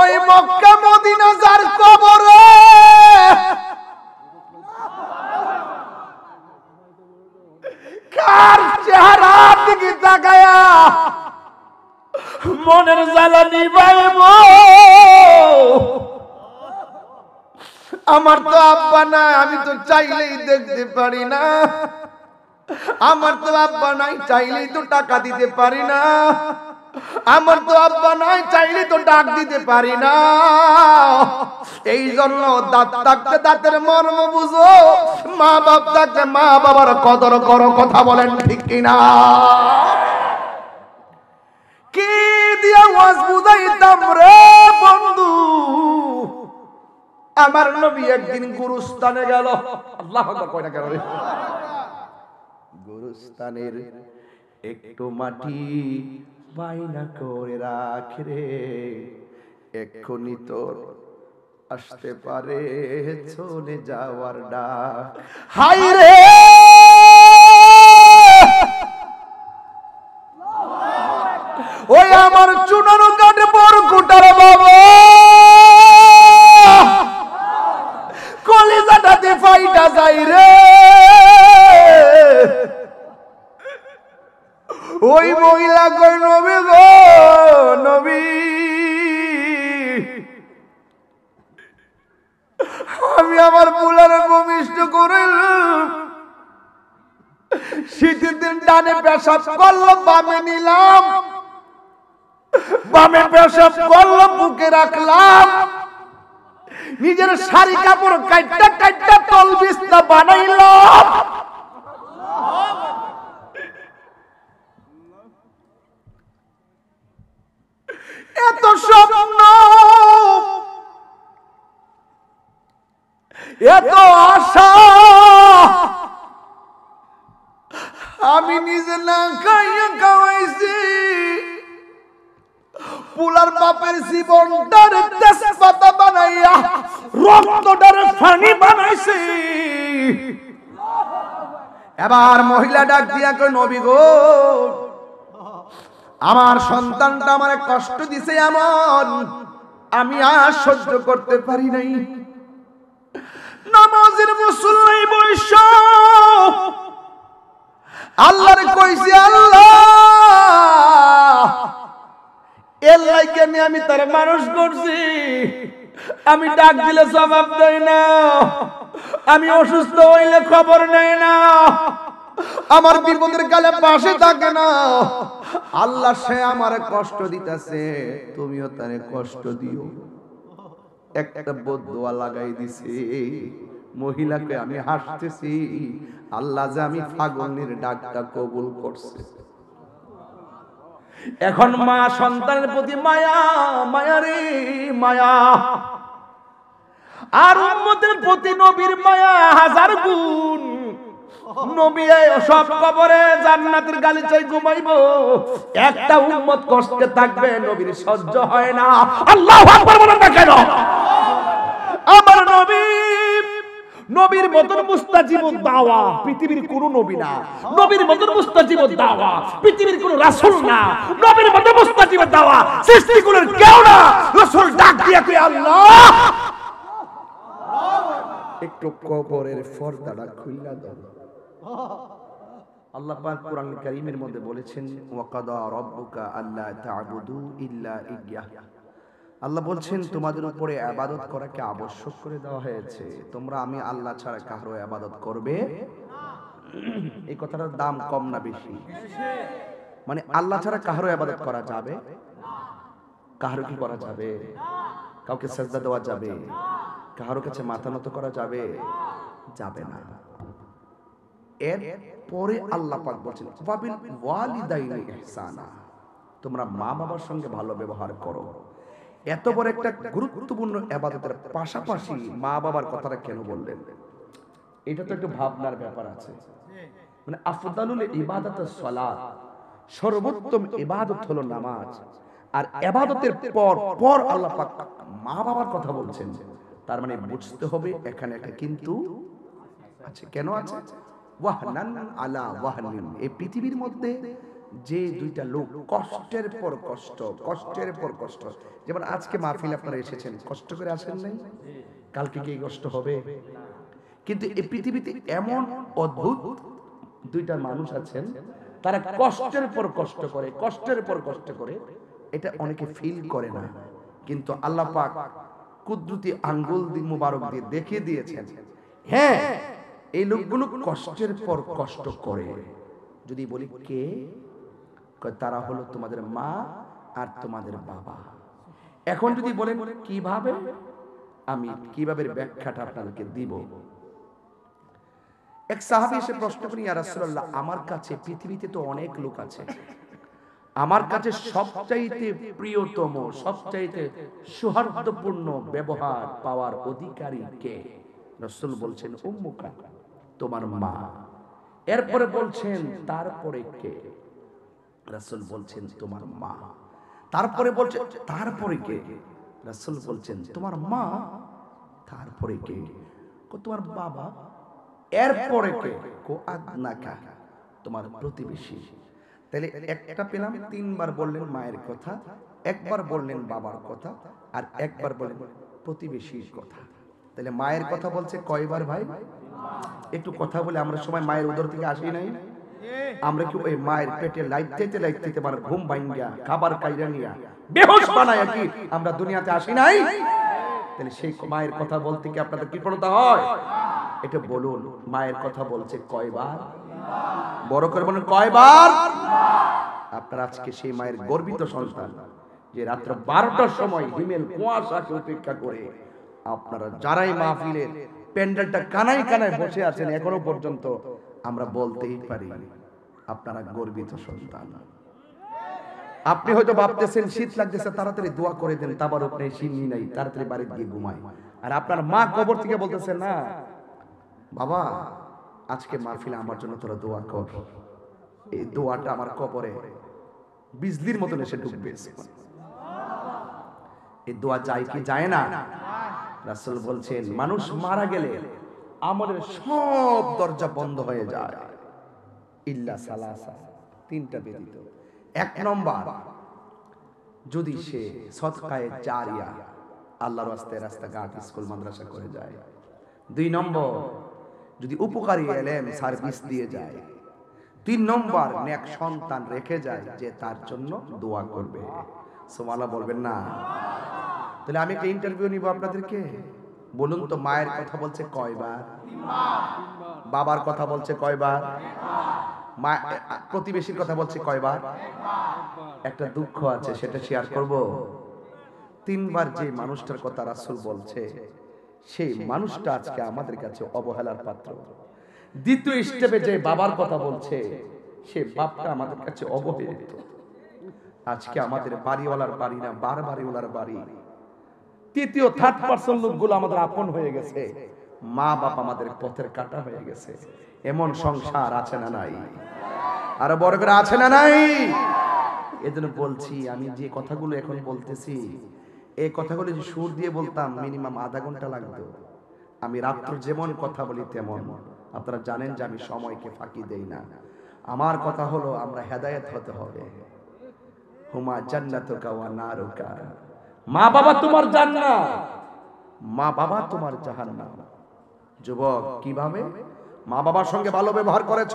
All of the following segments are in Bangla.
ওই মক্কা মদিনা যার কবরে কার চেহারা দিকে তাকায়া মনের জ্বালা নিবাইব। আমার তো আব্বা নাই, আমি তো চাইলেই দেখতে পারি না। আমার তো আব্বা নাই, চাইলেই তো টাকা দিতে পারি না। আমার তো আব্বা নাই, চাইলেই তো ডাক দিতে পারি না। এই জন্য দাঁত থাকতে দাঁতের মর্ম বুঝো, মা বাপ থাকতে মা বাবার কদর করো। কথা বলেন ঠিক কিনা? কি দিয়া ওয়াজ বুঝাইতাম রে বন্ধু। আমার নবী একদিন গুরুস্থানে গেল। আল্লাহু আকবার কয়টা গেল রে? গুরুস্থানের একটু মাটি বাইনা করে রাখ রে, এক্ষুনি তোর আসতে পারে চলে যাওয়ার ডাক। হাই রে ওই আমার চুনানো কাটে বড় কুটার বাবা, কলিজাটাতে ফাইটা যাই রে। ওই মহিলা কই নবী গো নবী, আমি আমার বুলারে ভূমিষ্ঠ করে শীতের দিন ডানে পেশাব করলাম, বামে নিলাম, বামে পেশাব করলাম, বুকে রাখলাম, নিজের শাড়ি কাপড় কাইটা কাইটা তল বিছনা বানাইলাম। এত স্বপ্ন, এত আশা আমি নিজে না খাইয়া খাওয়াইছি। পুলার বাপের জীবনটার তেজপাতা বানাইয়া রক্তটার পানি বানাইছি। এবার মহিলা ডাক দিয়া কই নবী গো, আমার সন্তানটা আমারে কষ্ট দিছে এমন আমি আর সহ্য করতে পারি নাই। নামাজের মুসল্লি বৈশা আল্লাহরে কইছি, আল্লাহ এর লাইকে নিয়ে আমি তার মানুষ করছি, আমি ডাক দিলে জবাব দেই না, আমি অসুস্থ হইলে খবর নেই না, আমার বিপদের কালে পাশে থাকে না। আল্লাহ সে আমারে কষ্ট দিতেছে, তুমিও তারে কষ্ট দিও। একটা বদদুয়া লাগাই দিছি। মহিলাকে আমি হাসতেছি, আল্লাহ যে আমি পাগলের ডাকটা কবুল করছে। এখন মা সন্তানের প্রতি মায়া, মায়া রে মায়া, আর উম্মতের প্রতি নবীর মায়া হাজার গুণ। নবী সব কবরে জান্নাতের গালিচায় ঘুমাইবো, একটা উম্মত কষ্টে থাকবে, নবীর সহ্য হয় না। আল্লাহু আকবার বলেন না কেন? আমার নবী, নবীর মতন মুস্তাজিবুদ দাওয়া পৃথিবীর কোন নবী না, নবীর মতন মুস্তাজিবুদ দাওয়া পৃথিবীর কোন রাসূল না, নবীর মতন মুস্তাজিবুদ দাওয়া সৃষ্টিকুলের কেউ না। রাসূল ডাক দিয়া কই, আল্লাহ একটু কবরের পর্দাটা খুইলা দাও। আল্লাহ পাক কোরআন কারীমের মধ্যে বলেছেন, ওয়াকাদা রাব্বুকা আল্লা তা'বুদু ইল্লা ইয়্যাহ। আল্লাহ বলছেন তোমাদের উপরে ইবাদত করাকে আবশ্যক করে দেওয়া হয়েছে, তোমরা আমি আল্লাহ ছাড়া কারো ইবাদত করবে না। এই কথাটার দাম কম না বেশি? মানে আল্লাহ ছাড়া কারো ইবাদত করা যাবে না। কারো কি করা যাবে? কাউকে সিজদা দেওয়া যাবে? কারো কাছে মাথা নত করা যাবে? যাবে না। এর পরে আল্লাহ পাক বলেন, ওয়াবিল ওয়ালিদাইনি ইহসানা, তোমরা মা বাবার সঙ্গে ভালো ব্যবহার করো। এত বড় একটা গুরুত্বপূর্ণ ইবাদতের পাশাপাশি মা বাবার কথাটা কেন বললেন? এটা তো একটু ভাবনার ব্যাপার আছে। মানে আফদালুল ইবাদাতুস সালাত, সর্বোত্তম ইবাদত হলো নামাজ। আর ইবাদতের পর পর আল্লাহ পাক মা বাবার কথা বলছেন, তার মানে বুঝতে হবে এখানে একটা কিন্তু আছে। কেন আছে? ওয়াহনান আলা ওয়াহনিন, এই পৃথিবীর মধ্যে যে দুইটা লোক কষ্টের পর কষ্ট, কষ্টের পর কষ্ট, যেমন আজকে মাহফিল আপনারা এসেছেন, কষ্ট করে আসেন নাই? কালকে কি কষ্ট হবে? কিন্তু এই পৃথিবীতে এমন অদ্ভুত দুইটা মানুষ আছেন, তারা কষ্টের পর কষ্ট করে, কষ্টের পর কষ্ট করে, এটা অনেকে ফিল করে না, কিন্তু আল্লাহ পাক কুদরতি আঙ্গুল দিয়ে মুবারক দিয়ে দেখিয়ে দিয়েছেন, হ্যাঁ এই লোকগুলো কষ্টের পর কষ্ট করে। যদি বলি কে, তারা হলো তোমাদের মা আর তোমাদের বাবা। এখন যদি বলেন কিভাবে, আমি কিভাবে ব্যাখ্যাটা আপনাদেরকে দিব। এক সাহাবী এসে প্রশ্ন করেন, ইয়া রাসূলুল্লাহ, আমার কাছে পৃথিবীতে তো অনেক লোক আছে, আমার কাছে সবচাইতে প্রিয়তম, সবচাইতে সৌহার্দ্যপূর্ণ ব্যবহার পাওয়ার অধিকারী কে? রাসূল বলছেন উম্মুকা, তোমার মা। এরপরে বলছেন তারপরে কে? রাসূল বলছেন তোমার মা। তারপরে বলছেন তারপরে কে? রাসূল বলছেন তোমার মা। তারপরে কে? তোমার বাবা। এরপরে কে? কো আদনাকা, তোমার প্রতিবেশী। তাহলে একটা পেলাম, তিনবার বললেন মায়ের কথা, একবার বললেন বাবার কথা, আর একবার বললেন প্রতিবেশীর কথা। তাহলে মায়ের কথা বলছে কয়বার ভাই? একটু কথা বলে, আমরা সবাই মায়ের উদর থেকে আসি নাই? আমরা কি ওই মায়ের পেটে লাইতে লাইতে মানে ঘুম ভাঙ্গিয়া খাবার কাইরা নিয়া বেহুশ বানায় কি আমরা দুনিয়াতে আসি নাই? তাহলে সেই মায়ের কথা বলতে কি আপনাদের কৃপণতা হয়? এটা বলুন, মায়ের কথা বলছে কয়বার? বড় করে বলুন কয়বার? আপনারা আজকে সেই মায়ের গর্বিত সন্তান, যে রাত্র 12টার সময় হিমেল কুয়াশাকে উপেক্ষা করে আপনারা যারাই মাহফিলের প্যান্ডেলটা কানায় কানায় বসে আছেন, এখনো পর্যন্ত আমরা বলতেই পারি আপনারা গর্বিত সন্তান। আপনি হয়তো ভাবতেছেন শীত লাগতেছে, তাড়াতাড়ি দোয়া করে দেন, তাবার উপরে শিমনি নাই, তাড়াতাড়ি বাড়িতে গিয়ে ঘুমাই। আর আপনার মা কবর থেকে বলতেছেন না বাবা আজকে মাহফিলে আমার জন্য তোরা দোয়া কর, এই দোয়াটা আমার কবরে বিজলির মতন এসে ঢুকবে। এই দোয়া যায় কি যায় না? রাসূল বলছেন মানুষ মারা গেলে আমলের সব দরজা বন্ধ হয়ে যায়, ইল্লা সালাসা, তিনটা ব্যতীত। এক নম্বর, যদি সে সদকায়ে জারিয়া, আল্লাহর রাস্তায় রাস্তাঘাট স্কুল মাদ্রাসা করে যায়। দুই নম্বর, যদি উপকারী এলেম সার্ভিস দিয়ে যায়। তিন নম্বর, নেক সন্তান রেখে যায় যে তার জন্য দোয়া করবে। সুবহানাল্লাহ বলবেন না? তাহলে আমি একটা ইন্টারভিউ নিব আপনাদেরকে, বলুন তো মায়ের কথা বলছে কয়বার? বাবার কথা বলছে কয়বার? মা প্রতিবেশীর কথা বলছে কয়বার? একটা দুঃখ আছে, সেটা শেয়ার করব। তিনবার যে মানুষটার কথা রাসূল বলছে, সেই মানুষটা আজকে আমাদের কাছে অবহেলার পাত্র। দ্বিতীয় স্টেপে যে বাবার কথা বলছে, সে বাপটা আমাদের কাছে অবহেলিত। আজকে আমাদের বাড়িওয়ালার বাড়ি না, বাড়িওয়ালার বাড়ি। তৃতীয় থার্ড পারসন লোকগুলো আমাদের আপন হয়ে গেছে, মা বাপ আমাদের পথের কাটা হয়ে গেছে। এমন সংসার আছে না নাই? আর বড় করে আছে না নাই? এজন্য বলছি, আমি যে কথাগুলো এখন বলতেছি, এই কথাগুলো যে সুর দিয়ে বলতাম মিনিমাম আধা ঘন্টা লাগতো। আমি রাত্র যেমন কথা বলি তেমন। আপনারা জানেন যে আমি সময়কে ফাঁকি দেই না। আমার কথা হলো আমরা হেদায়েত হতে হবে। হুমা জান্নাতুকা ওয়া নারুকা, মা বাবা তোমার জান্নাত, মা বাবা তোমার জাহান্নাম। যুবক, কিভাবে মা বাবার সঙ্গে ভালো ব্যবহার করেছ?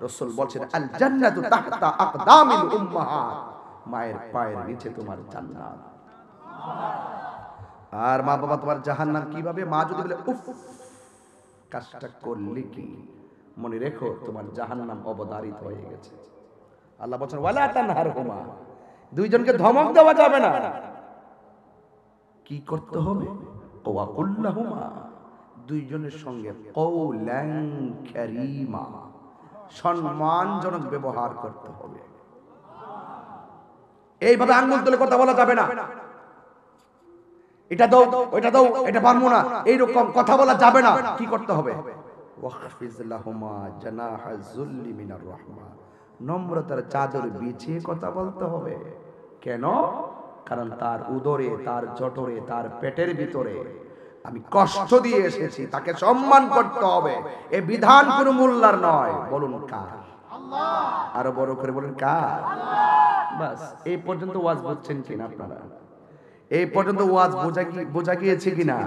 রাসূল বলছেন আল জান্নাতু তাহতা আকদামিল উম্মাহাত, মায়ের পায়ের নিচে তোমার জান্নাত। আর মা বাবা তোমার জাহান্নাম কিভাবে? মা যদি বলে উফ কাজটা করলি কি, মনে রেখো তোমার জাহান্নাম অবধারিত হয়ে গেছে। আল্লাহ বলেন ওয়ালা তানহারহুমা, দুইজনকে ধমক দেওয়া যাবে না। কি করতে হবে? ওয়া কুল্লাহুমা, দুইজনের সঙ্গে কওলান কারীমা, সম্মানজনক ব্যবহার করতে হবে। এইভাবে আঙ্গুল তুলে কথা বলা যাবে না, এটা দাও ওইটা দাও, এটা পারবো না, এইরকম কথা বলা যাবে না। কি করতে হবে? ওয়াখফিজ লাহুমা জানাহা যুল্লি মিনার রাহমা, নম্রতার চাদর বিছিয়ে কথা বলতে হবে। কেন? কারণ তার উদরে, তার জঠরে, তার পেটের ভিতরে আমি কষ্ট দিয়ে এসেছি, তাকে সম্মান করতে হবে। এই বিধান কোনো মোল্লার নয়, বলুন কার? আরো বড় করে বলেন কার? বাস এই পর্যন্ত ওয়াজ বুঝছেন কিনা আপনারা? এই পর্যন্ত ওয়াজ বোঝা গিয়েছে কিনা?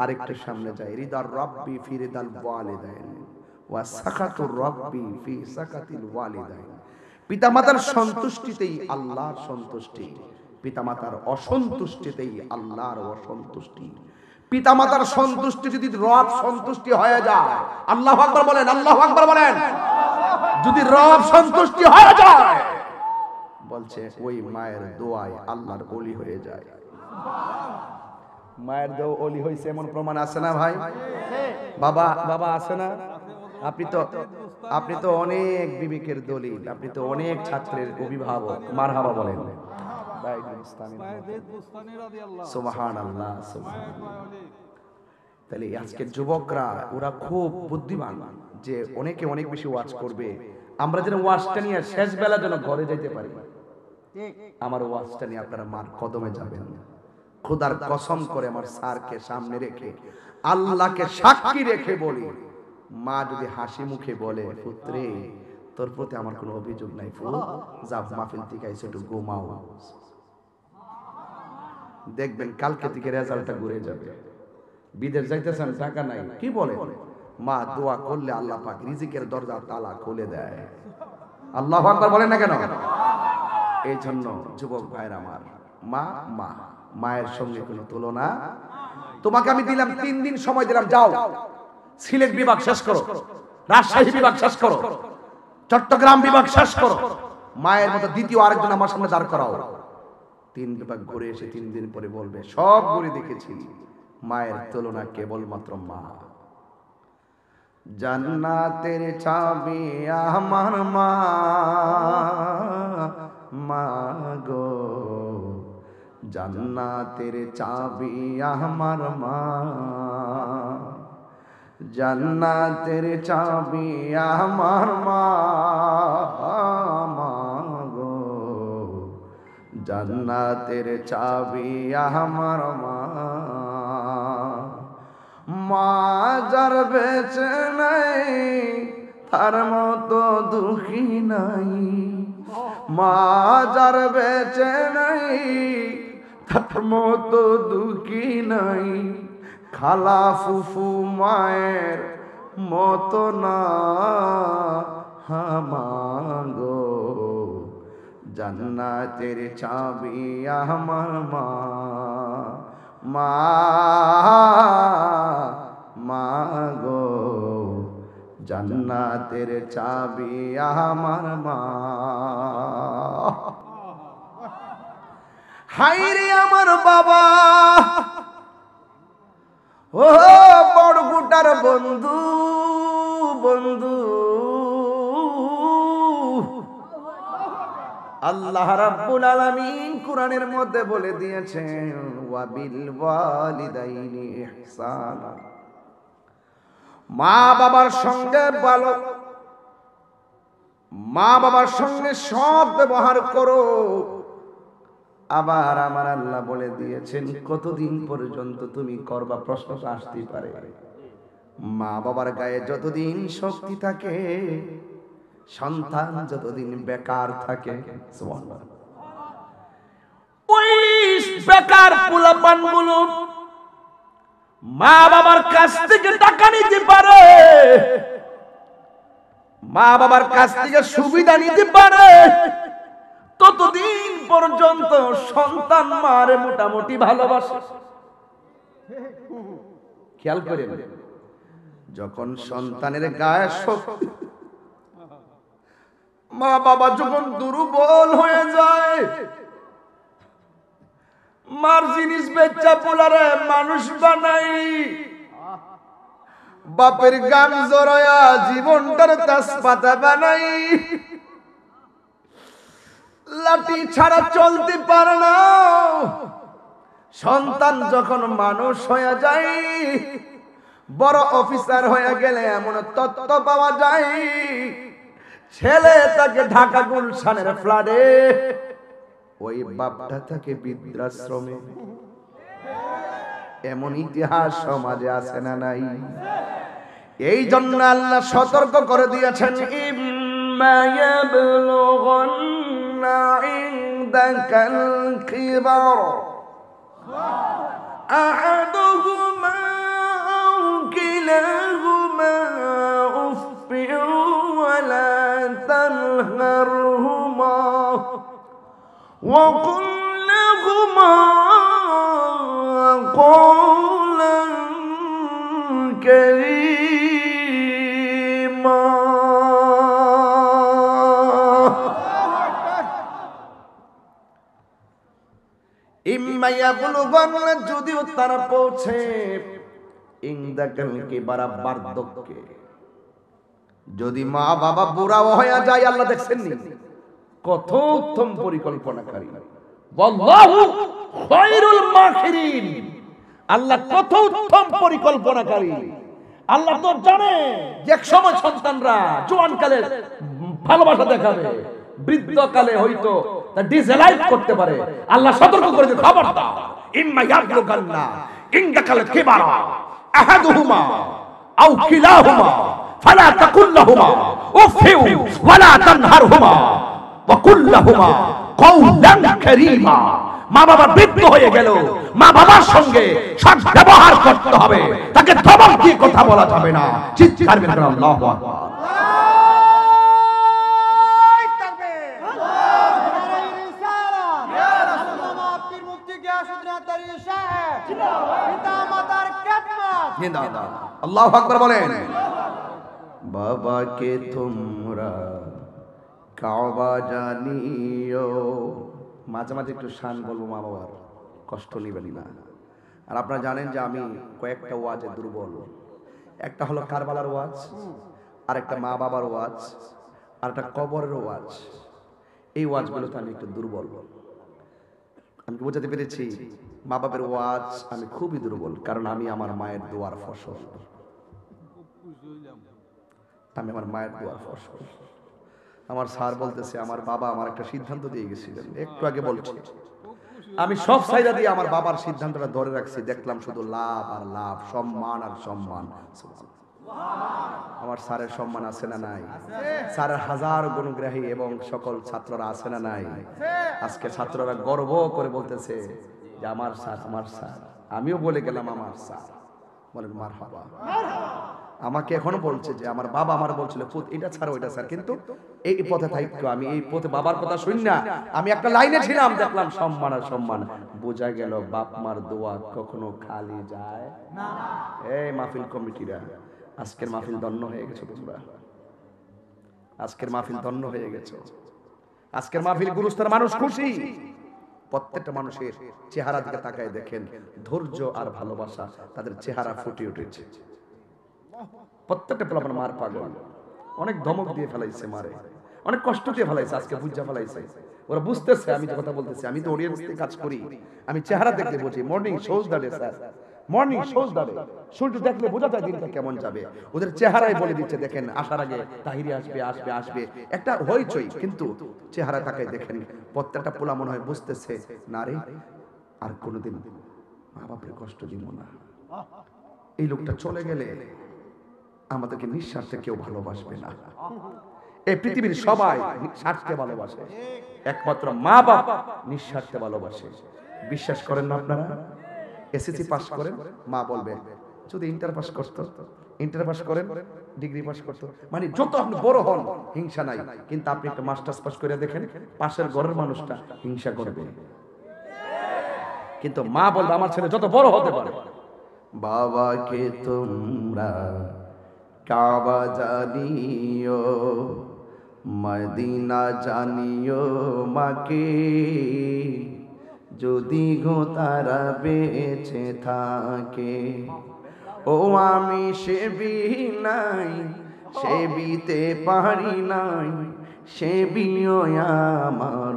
আরেকটু সামনে যাই। রিদার রাব্বি ফি রিদাল ওয়ালিদাইন ওয়া সাকাতুর রাব্বি ফি সাকাতিল ওয়ালিদাইন। পিতামাতার সন্তুষ্টিতেই আল্লাহর সন্তুষ্টি, পিতামাতার অসন্তুষ্টিতেই আল্লাহর অসন্তুষ্টি। পিতামাতার সন্তুষ্টি যদি রব সন্তুষ্টি হয়ে যায়, আল্লাহু আকবার বলেন, আল্লাহু আকবার বলেন। যদি রব সন্তুষ্টি হয়ে যায়, বলছে ওই মায়ের দোয়ায় আল্লাহর ওলি হয়ে যায়। মায়ের দোয়া ওলি হইছে এমন প্রমাণ আছে না ভাই? বাবা বাবা আছে না? আপনি তো অনেক বিবেকের দলিল, আপনি তো অনেক ছাত্রের অভিভাবক। মারহাবা বলেন। সুবহানাল্লাহ, সুবহানাল্লাহ। তাহলে আজকের যুবকরা ওরা খুব বুদ্ধিমান, যে অনেকে অনেক বেশি ওয়াজ করবে। আমরা যেন ওয়াজটা নিয়ে শেষ বেলা যেন ঘরে যেতে পারি। আমার ওয়াজটা নিয়ে আপনারা মার কদমে যাবেন। খোদার কসম করে আমার স্যারকে সামনে রেখে, আল্লাহকে সাক্ষী রেখে বলি, মা যদি হাসি মুখে বলে, পুত্রে তোর প্রতি আমার কোনো অভিযোগ নাই, ফুল যা মাহফিল থেকে আইছো একটু ঘুমাও, দেখবেন কালকে থেকে রেজাল্টটা ঘুরে যাবে। বিদেশ যাইতেছেন, টাকা নাই, কি বলে? মা দোয়া করলে আল্লাহ পাক রিজিকের দরজা তালা খুলে দেয়। আল্লাহু আকবার বলেন না কেন? এই জন্য যুবক ভাইরা আমার, মা মা মায়ের সঙ্গে কোনো তুলনা। তোমাকে আমি দিলাম 3 দিন সময় দিলাম, যাও সিলেট বিভাগ শেষ করো, রাজশাহী বিভাগ শেষ করো, চট্টগ্রাম বিভাগ শেষ করো। মায়ের মতো দ্বিতীয় আরেকজন আমার সামনে দাঁড় করাও। 3 বিভাগ ঘুরে এসে 3 দিন পরে বলবে, সব ঘুরে দেখেছি, মায়ের তুলনা কেবলমাত্র মা। জান্নাতের চাবি আমার মা, মা গো জান্নাতের চাবি আমার মা, জান্নাতের চাবি আমার মা, মা গো জান্নাতের চাবি আমার মা। মা যার বেঁচে নাই তার মতো দুঃখী নাই, মা যার বেঁচে নাই তার মতো দুঃখী নাই, খালা ফুফু মায়ের মতো না হামাগো, জান্নাতের চাবি আমার মা, মা মা গো জান্নাতের চাবি আমার মা। হায়রে আমার বাবা, ও বড়গুটার বন্ধু, বন্ধু আল্লাহ রাব্বুল আলামিন কোরআনের মধ্যে বলে দিয়েছেন, ওয়া বিল ওয়ালিদাইনি ইহসানা। মা বাবার সঙ্গে ভালো, মা বাবার সঙ্গে সৎ ব্যবহার করো। আবার আমার আল্লাহ বলে দিয়েছেন, কতদিন পর্যন্ত তুমি করবা? প্রশ্ন আসতেই পারে। মা বাবার গায়ে যতদিন শক্তি থাকে, সন্তান যতদিন বেকার থাকে, ওই বেকার পোলাপানগুলো মা বাবার কাছ থেকে টাকা নিতে পারে, মা বাবার কাছ থেকে সুবিধা নিতে পারে, ততদিন পর্যন্ত সন্তান মারে মোটামুটি ভালোবাসে। খেয়াল করেন, যখন সন্তানের গায়ে শক্তি, মা বাবা যখন দুর্বল হয়ে যায়, মার জিনিস বেচা পোলারে মানুষ বানাই, বাপের গাম জড়ায়া জীবনটার তেজপাতা বানাই, লাঠি ছাড়া চলতে পারে না। সন্তান যখন মানুষ হয়ে যায়, বড় অফিসার হয়ে গেলে এমন তথ্য পাওয়া যায়, ছেলে তাকে ঢাকা গুলশানের ফ্ল্যাটে, ওই বাপটা থাকে বৃদ্ধাশ্রমে। এমন ইতিহাস সমাজে আছে না নাই? এই জন্য আল্লাহ সতর্ক করে দিয়েছেন, إما يبلغن عندك الكبر أحدهما أو كلاهما أف ولا تنهرهما وقل لهما قولا كريما ইম্মা ইয়াবলুগান যদিও তারা পৌঁছে ইনদাকাল কিবারা বার্ধক্যে, যদি মা বাবা বুড়া হয়ে যায়, আল্লাহ দেখছেন নি কত উত্তম পরিকল্পনাকারী, ওয়াল্লাহু খায়রুল মাকিরিন, আল্লাহ কত উত্তম পরিকল্পনাকারী। আল্লাহ তো জানে যে এক সময় সন্তানরা জোয়ানকালে ভালোবাসা দেখাবে, বৃদ্ধকালে হয়তো তা ডিসলাইক করতে পারে। আল্লাহ সতর্ক করে যে খবরদার, ইম্মা ইয়াবলুগান্না ইনদাকাল কিবারা আহাদুহুমা আও কিলাহুমা ফালা তাকুল লাহুমা উফিউ ওয়ালা তানহারহুমা ওয়া কুল লাহুমা কওলান কারীমা। মা বাবা বৃদ্ধ হয়ে গেল, মা বাবার সঙ্গে সৎ ব্যবহার করতে হবে, তাকে ধমক দিয়ে কথা বলা যাবে না। চিৎকার করে আল্লাহু আকবার। আল্লাহু আকবার বলেন। বাবাকে তোমরা কাবা জানিও, মাঝে মাঝে একটু শান বলবো, মা বাবার কষ্ট নিবেন না। আর আপনারা জানেন যে আমি কয়েকটা ওয়াজে দুর্বল, একটা হলো কারবালার ওয়াজ, আর একটা মা বাবার ওয়াজ, আর একটা কবরের ওয়াজ। এই ওয়াজগুলোতে আমি একটু দুর্বল। আমি বোঝাতে পেরেছি? মা বাবার ওয়াজ আমি খুবই দুর্বল, কারণ আমি আমার মায়ের দোয়ার ফসল। আমি আমার মায়ের দোয়ার ফসল। আমার স্যার বলতেছে, আমার বাবা আমার একটা সিদ্ধান্ত দিয়ে গেছিলেন, একটু আগে বলছি, আমি সব সাইডা দিয়ে আমার বাবার সিদ্ধান্তটা ধরে রাখছি, দেখলাম শুধু লাভ আর লাভ, সম্মান আর সম্মান। আমার স্যারের সম্মান আছে না নাই? স্যারের হাজার গুণগ্রাহী এবং সকল ছাত্ররা আছে না নাই? আজকে ছাত্ররা গর্ব করে বলতেছে যে আমার স্যার, আমার স্যার। আমিও বলে গেলাম আমার স্যার। বলেন মারহাবা। আমাকে এখনো বলছে যে আমার বাবা আমার বলছিল পুত এটা ছাড়ো ওইটা স্যার, কিন্তু এই পথে থাকতো, আমি এই পথে বাবার কথা শুনি না, আমি একটা লাইনে ছিলাম, দেখলাম সম্মান আর সম্মান। বোঝা গেল বাপ মার দোয়া কখনো খালি যায় না। এই মাহফিল কমিটিরা, আজকের মাহফিল ধন্য হয়ে গেছো তোমরা, আজকের মাহফিল ধন্য হয়ে গেছো। আজকের মাহফিল গুরুস্তর মানুষ খুশি। প্রত্যেকটা মানুষের চেহারা দিকে তাকায় দেখেন, ধৈর্য আর ভালোবাসা তাদের চেহারা ফুটে উঠেছে। প্রত্যেকটা পোলাপান মার পাগল, অনেক ধমক দিয়ে ফেলাইছে, মারে অনেক কষ্ট দিয়ে ফেলাইছে, আজকে বুঝা ফেলাইছে। ওরা বুঝতেছে আমি যে কথা বলতেছি, আমি তো অডিয়েন্স থেকে কাজ করি, আমি চেহারা দেখলে বুঝি। মর্নিং শোজ দাঁড়ে স্যার, মর্নিং শোজ দাঁড়ে, সূর্য দেখলে বোঝা যায় দিনটা কেমন যাবে। ওদের চেহারায় বলে দিচ্ছে, দেখেন আসার আগে তাহিরি আসবে আসবে আসবে, একটা হইচই, কিন্তু চেহারা তাকায় দেখেন প্রত্যেকটা পোলা মনে হয় বুঝতেছে না রে আর কোনোদিন মা বাপের কষ্ট দিব না। এই লোকটা চলে গেলে আমাদেরকে নিঃস্বার্থে কেউ ভালোবাসবে না। এই পৃথিবীর সবাই স্বার্থে ভালোবাসে, একমাত্র মা বাপ নিঃস্বার্থে ভালোবাসে। বিশ্বাস করেন না আপনারা? এসএসসি পাস করেন, মা বলবে যদি ইন্টার পাস করতো, ইন্টার পাস করেন, ডিগ্রি পাস করতো, মানে যত আপনি বড় হন হিংসা নাই, কিন্তু আপনি একটা মাস্টার্স পাস করে দেখেন পাশের ঘরের মানুষটা হিংসা করবে। কিন্তু মা বলবে আমার ছেলে যত বড় হতে পারে। বাবাকে তোমরা কাবা জানিও, মদিনা জানিও, মাকে যদি গো তারা বেঁচে থাকে। ও আমি সেবি নাই, সেবিতে পারি নাই, সেবিও আমার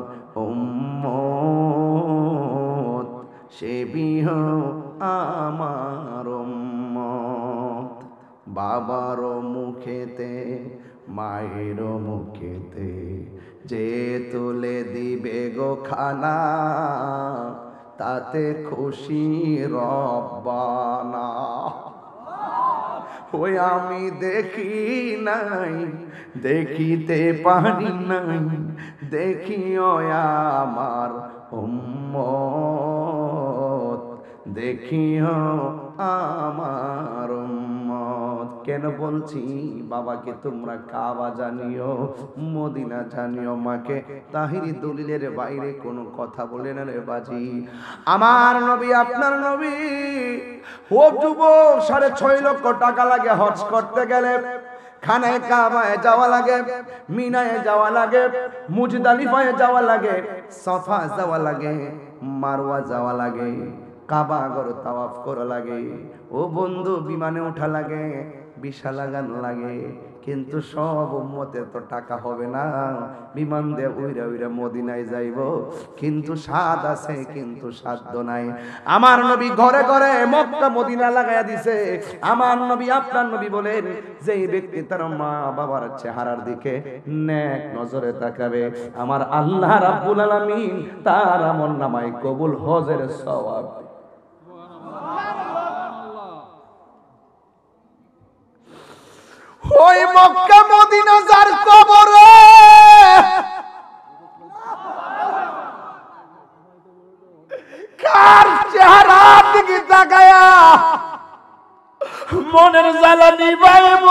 উম্মত, সেবিও আমার উম্মত। বাবার মুখেতে মায়ের মুখেতে যে তুলে দিবে গো খানা, তাতে খুশি রব্বানা। ওই আমি দেখি নাই, দেখিতে পারি নাই, দেখিও আমার উম্মত, দেখিও আমার উম্মত। কেন বলছি? বাবাকে তোমরা কাবা জানিও, মদিনা জানিও, মাকে তাহিরি দলিলের বাইরে কোনো কথা বলে না রে বাজি। আমার নবী, আপনার নবী, ও যুবক, 6.5 লক্ষ টাকা লাগে হজ করতে গেলে। খানায় কাবায় যাওয়া লাগে, মিনায় যাওয়া লাগে, মুজদালিফায় যাওয়া লাগে, সফা যাওয়া লাগে, মারওয়া যাওয়া লাগে, কাবা ঘর তাওয়াফ করা লাগে। ও বন্ধু, বিমানে ওঠা লাগে, ভিসা লাগানো লাগে। কিন্তু সব উম্মতের তো টাকা হবে না, বিমান দিয়ে উইরা উইরা মদিনায় যাইব, কিন্তু স্বাদ আছে কিন্তু সাধ্য নাই। আমার নবী ঘরে ঘরে মক্কা মদিনা লাগাইয়া দিছে। আমার নবী, আপনার নবী বলেন, যেই ব্যক্তি তার মা বাবার চেহারার দিকে নেক নজরে তাকাবে, আমার আল্লাহ রাব্বুল আলামিন তার আমলনামায় কবুল হজের সওয়াব। ওই মক্কা মদিনা যার কবরে কার চেহারার দিকে তাকায়া মনের জ্বালা নিবাইব।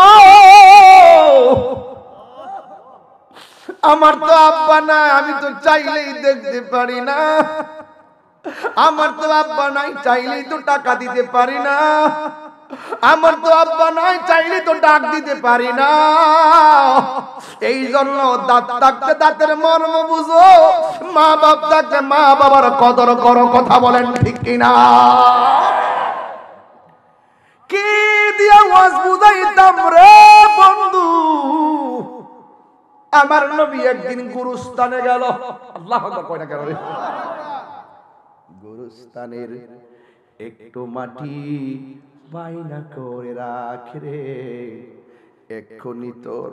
আমার তো আব্বা নাই, আমি তো চাইলেই দেখতে পারি না। আমার তো আব্বা নাই, চাইলেই তো টাকা দিতে পারি না। আমার তো আব্বা নাই, চাইলেই তো ডাক দিতে পারি না। এই জন্য দাঁত থাকতে দাঁতের মর্ম বুঝো, মা বাপ থাকতে মা বাবার কদর করো। কথা বলেন ঠিক কিনা? কি দিয়া ওয়াজ বুঝাইতাম রে বন্ধু। আমার নবী একদিন গুরুস্থানে গেল। আল্লাহু আকবার, কয়টা গেল রে? গুরুস্থানের একটু মাটি বাইনা করে রাখ রে, এক্ষুনি তোর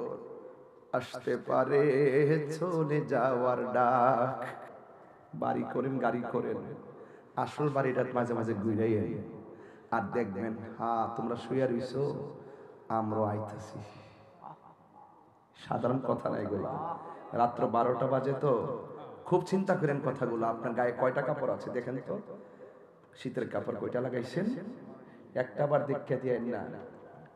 আসতে পারে চলে যাওয়ার ডাক। বাড়ি করেন, গাড়ি করেন, আসল বাড়িটা মাঝে মাঝে ঘুরাই আর দেখবেন, হ্যাঁ তোমরা শুয়ে রইছো, আমরা আইতেছি। সাধারণ কথা না এগুলো। রাত্র 12টা বাজে তো খুব চিন্তা করেন কথাগুলো। আপনার গায়ে কয়টা কাপড় আছে দেখেন তো, শীতের কাপড় কয়টা লাগাইছেন? একটা বার দেখে দিয়ে না,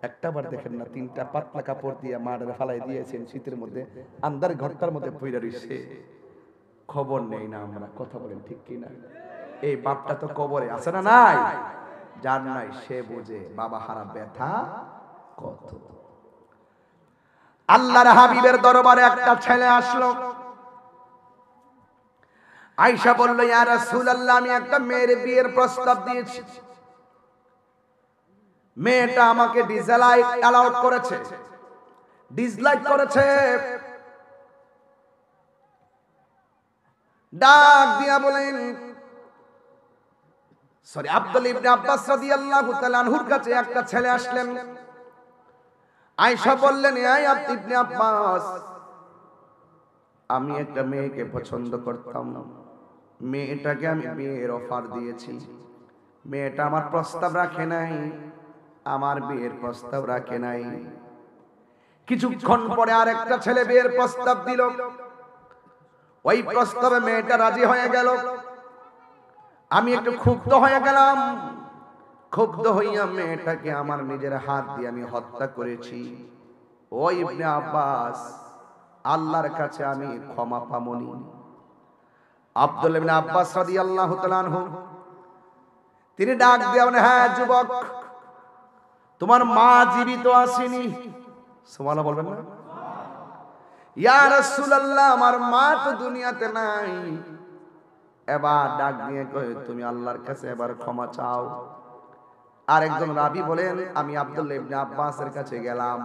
একটা বার দেখেন না, 3টা পাতলা কাপড় দিয়ে মাঠে ফালাই দিয়েছেন শীতের মধ্যে, আন্দার ঘরটার মধ্যে পইরা রইছে, খবর নেই না আমরা। কথা বলেন ঠিক কিনা? এই বাপটা তো কবরে আছে না নাই? যার নাই সে বুঝে বাবা হারা ব্যথা কত। আল্লাহর হাবিবের দরবারে একটা ছেলে আসলো। আয়েশা বলল, ইয়া রাসূলুল্লাহ, আমি একটা মেয়ের বিয়ের প্রস্তাব দিয়েছি। মেয়েটা আমাকে ডিসলাইক অ্যালাউড করেছে, ডিসলাইক করেছে। ডাক দিয়া বলেন, সরি, আব্দুল্লাহ ইবনে আব্বাস রাদিয়াল্লাহু তাআলা আনহুর কাছে একটা ছেলে আসলেন। আয়েশা বললেন, এই ইবনে আব্বাস, আমি একটা মেয়েকে পছন্দ করতাম, মেয়েটাকে আমি বিয়ের অফার দিয়েছি, মেয়েটা আমার প্রস্তাব রাখে নাই, আমার বিয়ের প্রস্তাব রাখে নাই। কিছুক্ষণ পরে আরেকটা ছেলে বিয়ের প্রস্তাব দিল। ওই প্রস্তাবে মেয়েটা রাজি হয়ে গেল। আমি একটু ক্ষুব্ধ হয়ে গেলাম। ক্ষুব্ধ হইয়া মেয়েটাকে আমার নিজের হাত দিয়ে আমি হত্যা করেছি। ও ইবনে আব্বাস, আল্লাহর কাছে আমি ক্ষমা পামনি। আব্দুল্লাহ ইবনে আব্বাস রাদিয়াল্লাহু তাআলা আনহু তিনি ডাক দিয়ে বলেন, হ্যাঁ যুবক, তোমার মা জীবিত আসেনি? সুবহানাল্লাহ বলবেন না? ইয়া রাসূলুল্লাহ, আমার মা তো দুনিয়াতে নাই। এবার ডাক দিয়ে কয়, তুমি আল্লাহর কাছে এবার ক্ষমা চাও। আরেকজন রাবী বলেন, আমি আব্দুল্লাহ ইবনে আব্বাসের কাছে গেলাম,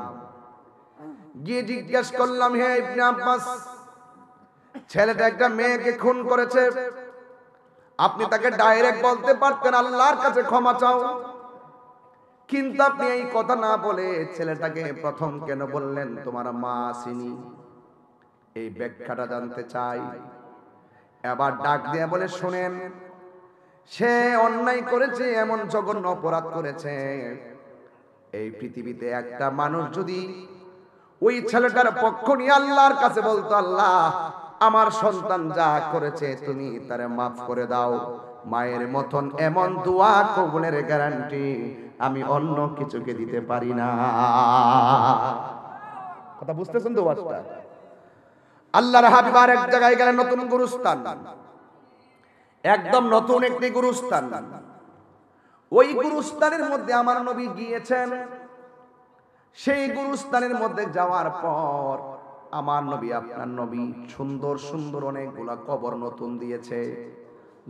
গিয়ে জিজ্ঞেস করলাম, হে ইবনে আব্বাস, ছেলেটা একটা মেয়েকে খুন করেছে, আপনি তাকে ডাইরেক্ট বলতে পারতেন আল্লাহর কাছে ক্ষমা চাও, কিন্তু আপনি এই কথা না বলে ছেলেটাকে প্রথম কেন বললেন তোমার মা আসেনি? এই ব্যাখ্যাটা জানতে চাই। এবার ডাক দিয়ে বলে, শুনেন, সে অন্যায় করেছে, এমন জঘন্য অপরাধ করেছে, এই পৃথিবীতে একটা মানুষ যদি ওই ছেলেটার পক্ষ নিয়ে আল্লাহর কাছে বলতো, আল্লাহ আমার সন্তান যা করেছে তুমি তারে মাফ করে দাও, মায়ের মতন এমন দোয়া কবুলের গ্যারান্টি আমি অন্য কিছুকে দিতে পারি না। কথা বুঝতেছেন তো? বাচ্চা আল্লাহর হাবিব আর এক জায়গায় গেলেন, নতুন গুরুস্থান, একদম নতুন একটি গুরুস্থান। ওই গুরুস্থানের মধ্যে আমার নবী গিয়েছেন। সেই গুরুস্থানের মধ্যে যাওয়ার পর আমার নবী, আপনার নবী সুন্দর সুন্দর অনেকগুলা কবর নতুন দিয়েছে।